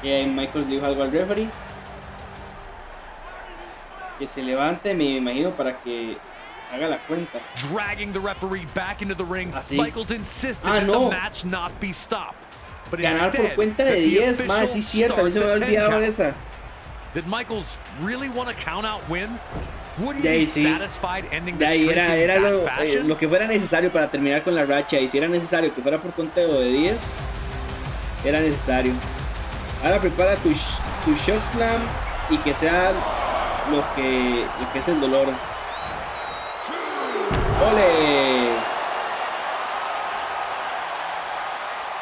Y Michaels dijo algo al referee. Que se levante, me imagino, para que haga la cuenta. Dragging the referee back into the ring, Así. Michaels insisted that the match not be stopped. But Ganar por instead, cuenta de 10, más, sí es cierto, a mí se me había olvidado de esa. Did Michaels really want a count-out win? Would he De ahí be sí. satisfied ending De the ahí streak era in that fashion? lo que fuera necesario para terminar con la racha. Y si era necesario que fuera por conteo de 10, era necesario. Ahora prepara tu shock slam y que sea lo que es el dolor. ¡Ole!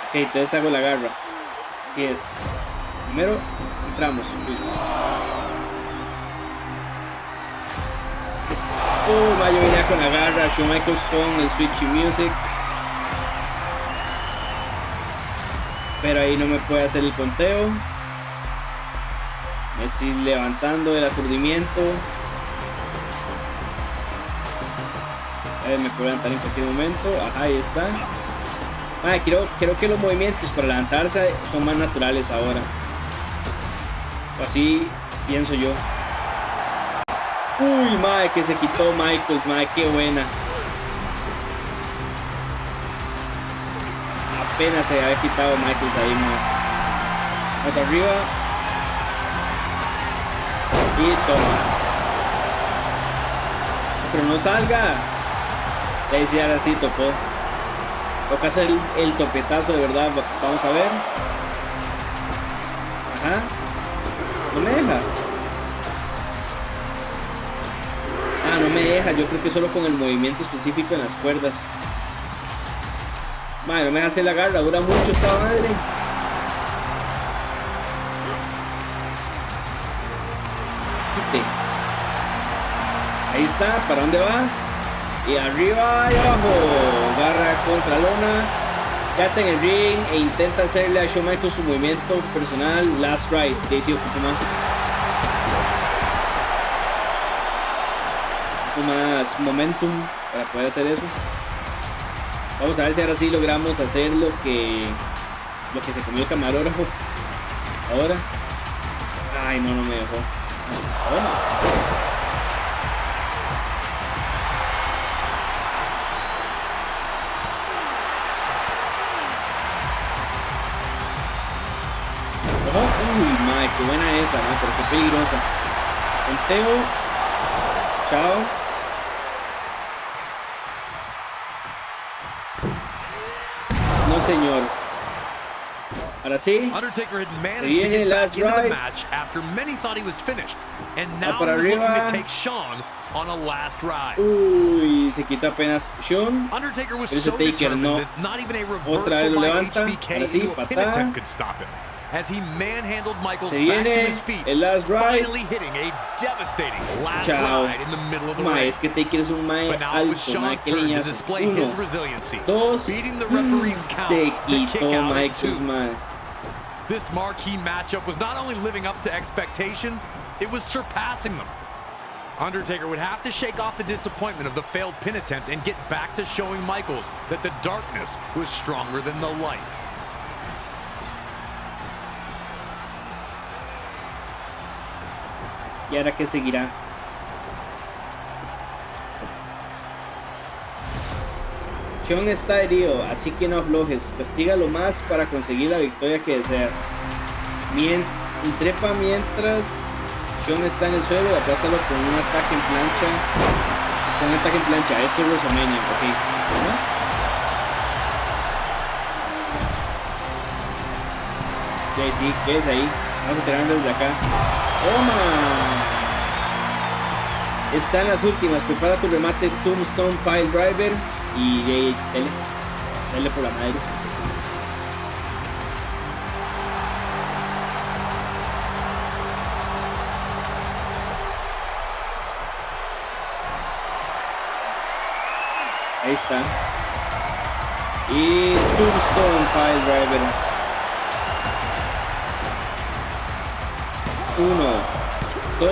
Ok, entonces hago la garra. Así es. Primero entramos. Mayo venía con la garra. Shawn Michaels con el Switchy Music. Pero ahí no me puede hacer el conteo. Me estoy levantando del aturdimiento. Me puedo levantar en cualquier momento. Ajá, ahí está. Creo que los movimientos para levantarse son más naturales ahora. O así pienso yo. Uy, madre, que se quitó Michaels, madre, qué buena. Apenas se había quitado Michaels ahí, madre. Vamos arriba. Y toma. Pero no salga. Ya decía, ahora sí topó. Toca hacer el topetazo de verdad. Vamos a ver. Ajá. No me deja. deja, yo creo que solo con el movimiento específico en las cuerdas. Madre, no me hace la garra, dura mucho esta madre. Ahí está, ¿para dónde va? Y arriba y abajo, garra contra lona, quédate en el ring e intenta hacerle a Shawn Michaels su movimiento personal, Last Ride, que dice un poco más momentum para poder hacer eso. Vamos a ver si ahora sí logramos hacer lo que se comió el camarógrafo ahora. Ay, no me dejó. Uy, madre, qué buena esa, ¿no? Pero qué peligrosa. Conteo. Chao. No, señor. Ahora sí. Undertaker had managed to get back into the match after many thought he was finished, and now he was looking to take Shawn on a last ride. Uy, se quita apenas Shawn. Undertaker was so determined that not even a reversal by HBK into a pin attempt could stop him, as he manhandled Michaels back to his feet, finally hitting a devastating last ride in the middle of the ring. Es que Taker es un mae alto, Shawn's turn to display his resiliency, beating the referee's count to kick out at 2. This marquee matchup was not only living up to expectation, it was surpassing them. Undertaker would have to shake off the disappointment of the failed pin attempt and get back to showing Michaels that the darkness was stronger than the light. ¿Y ahora qué seguirá? Shawn está herido, así que no aflojes. Castígalo más para conseguir la victoria que deseas. Trepa mientras Shawn está en el suelo y aplázalo con un ataque en plancha. Con un ataque en plancha. Eso es WrestleMania, ok. ¿No? Sí, ¿qué es ahí? Vamos a tirar desde acá. ¡Toma! Están las últimas. Prepara tu remate Tombstone Pile Driver. Y dale por la madre. Ahí está. Y Tombstone Pile Driver. 1, 2.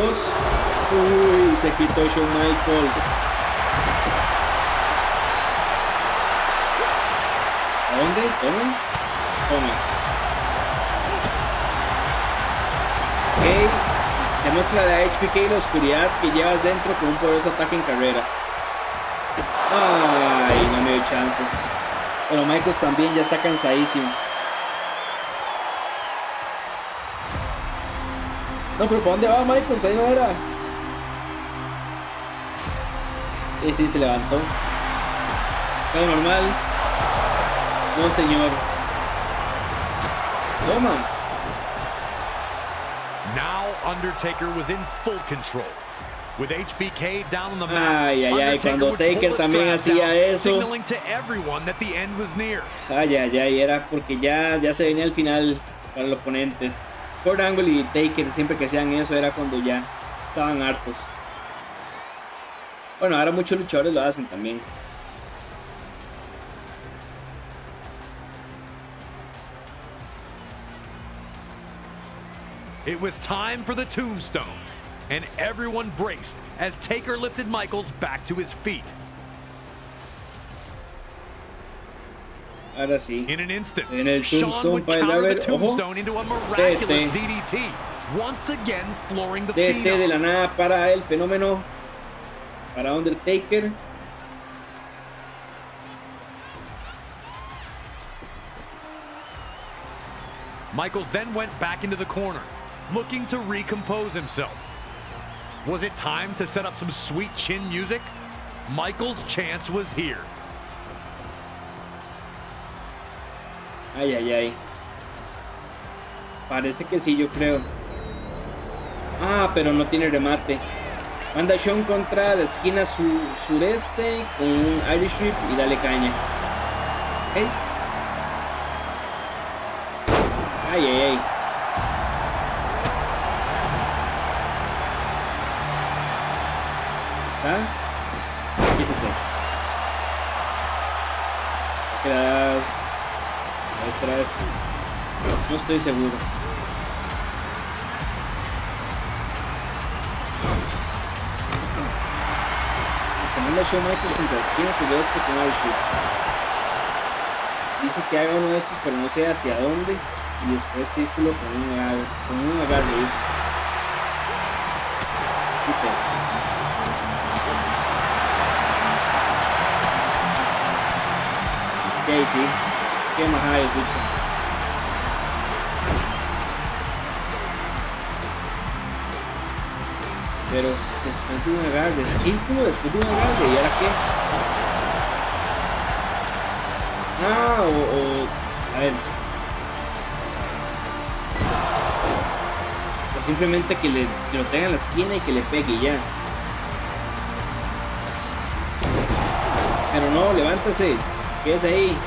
Uy, se quitó Shawn Michaels. ¿A dónde? Tome. Ok. Demuestra la HBK y la oscuridad que llevas dentro con un poderoso ataque en carrera. Ay, no me dio chance. Pero Michaels también ya está cansadísimo. No, pero ¿para dónde va Michaels? Ahí no era. Sí, se levantó. Pero normal. No, señor. Toma. Now Undertaker was in full control. With HBK down on the mat, ay, cuando Taker también hacía eso. Signaling to everyone that the end was near. Ay, era porque ya se venía el final para el oponente. Kurt Angle y Taker siempre que hacían eso era cuando ya estaban hartos. Bueno, ahora muchos luchadores lo hacen también. It was time for the tombstone, and everyone braced as Taker lifted Michaels back to his feet. Ahora sí. In an instant, en el Shawn would counter the tombstone into a miraculous DDT, once again flooring the DDT Phenom. de la nada para el fenómeno, para Undertaker. Michaels then went back into the corner, looking to recompose himself. Was it time to set up some sweet chin music? Michaels' chance was here. Ay. Parece que sí, yo creo. Ah, pero no tiene remate. Manda Sean contra la esquina sureste con un Irish Whip y dale caña. Ok. Ay, ay, ay. ¿Está? Quítese. Quedas. No estoy seguro. Se manda Shawn Michaels contra la esquina sudeste con Irish Whip. Dice que haga uno de estos, pero no sé hacia dónde. Y después círculo con un agarre. Dice. Ok, sí. Qué majada, sí. Pero después de un agarre, círculo después de un agarre, ¿y ahora qué? Ah, a ver. O simplemente que lo tenga en la esquina y que le pegue y ya. Pero no, levántase. Quédese ahí.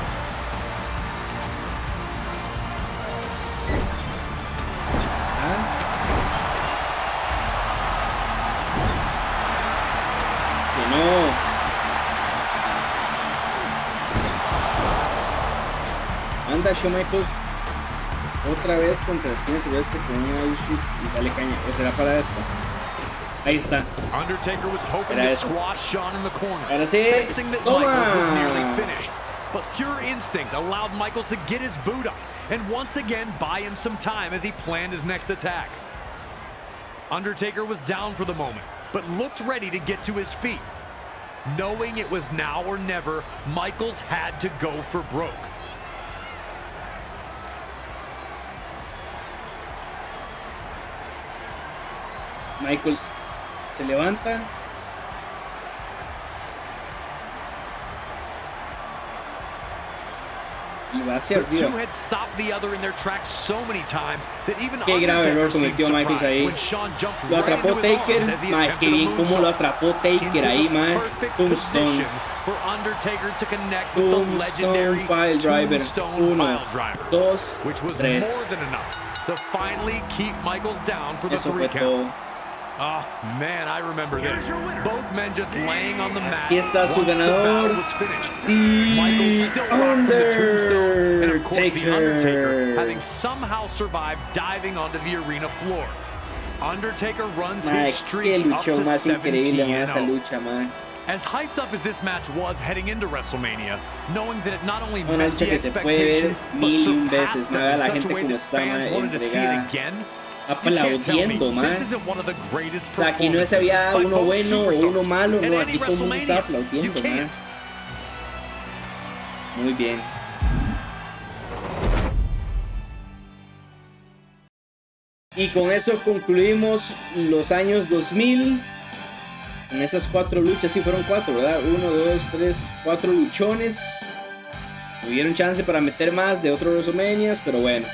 Anda Shawn Michaels otra vez contra la esquina sureste con un Irish Whip y dale caña. ¿O será para esta? Ahí está. Undertaker was hoping to squash Shawn in the corner, ahora sí. sensing that Michaels was nearly finished. But pure instinct allowed Michaels to get his boot up and once again buy him some time as he planned his next attack. Undertaker was down for the moment, but looked ready to get to his feet. Knowing it was now or never, Michaels had to go for broke. Michaels se levanta. Y va hacia arriba. Qué grave error cometió Michaels ahí. Lo atrapó Taker. Mae, qué bien cómo lo atrapó Taker ahí, mae. Tombstone. Tombstone Pile Driver. 1, 2, 3. Eso fue todo. Oh man, I remember this. Both men just laying on the mat. Aquí está su ganador, Michaels still rocking the tombstone, and of course the Undertaker having somehow survived diving onto the arena floor. Undertaker runs his streak up to 17-0. As hyped up as this match was heading into WrestleMania, knowing that it not only met the expectations, but surpassed them in such a way that fans wanted to see it again. Aplaudiendo, man. O sea, aquí no se había uno bueno o uno malo, no, aquí todo el mundo está aplaudiendo, man. Muy bien. Y con eso concluimos los años 2000. En esas 4 luchas, sí fueron 4, ¿verdad? 1, 2, 3, 4 luchones. Tuvieron chance para meter más de otros WrestleManias, pero bueno.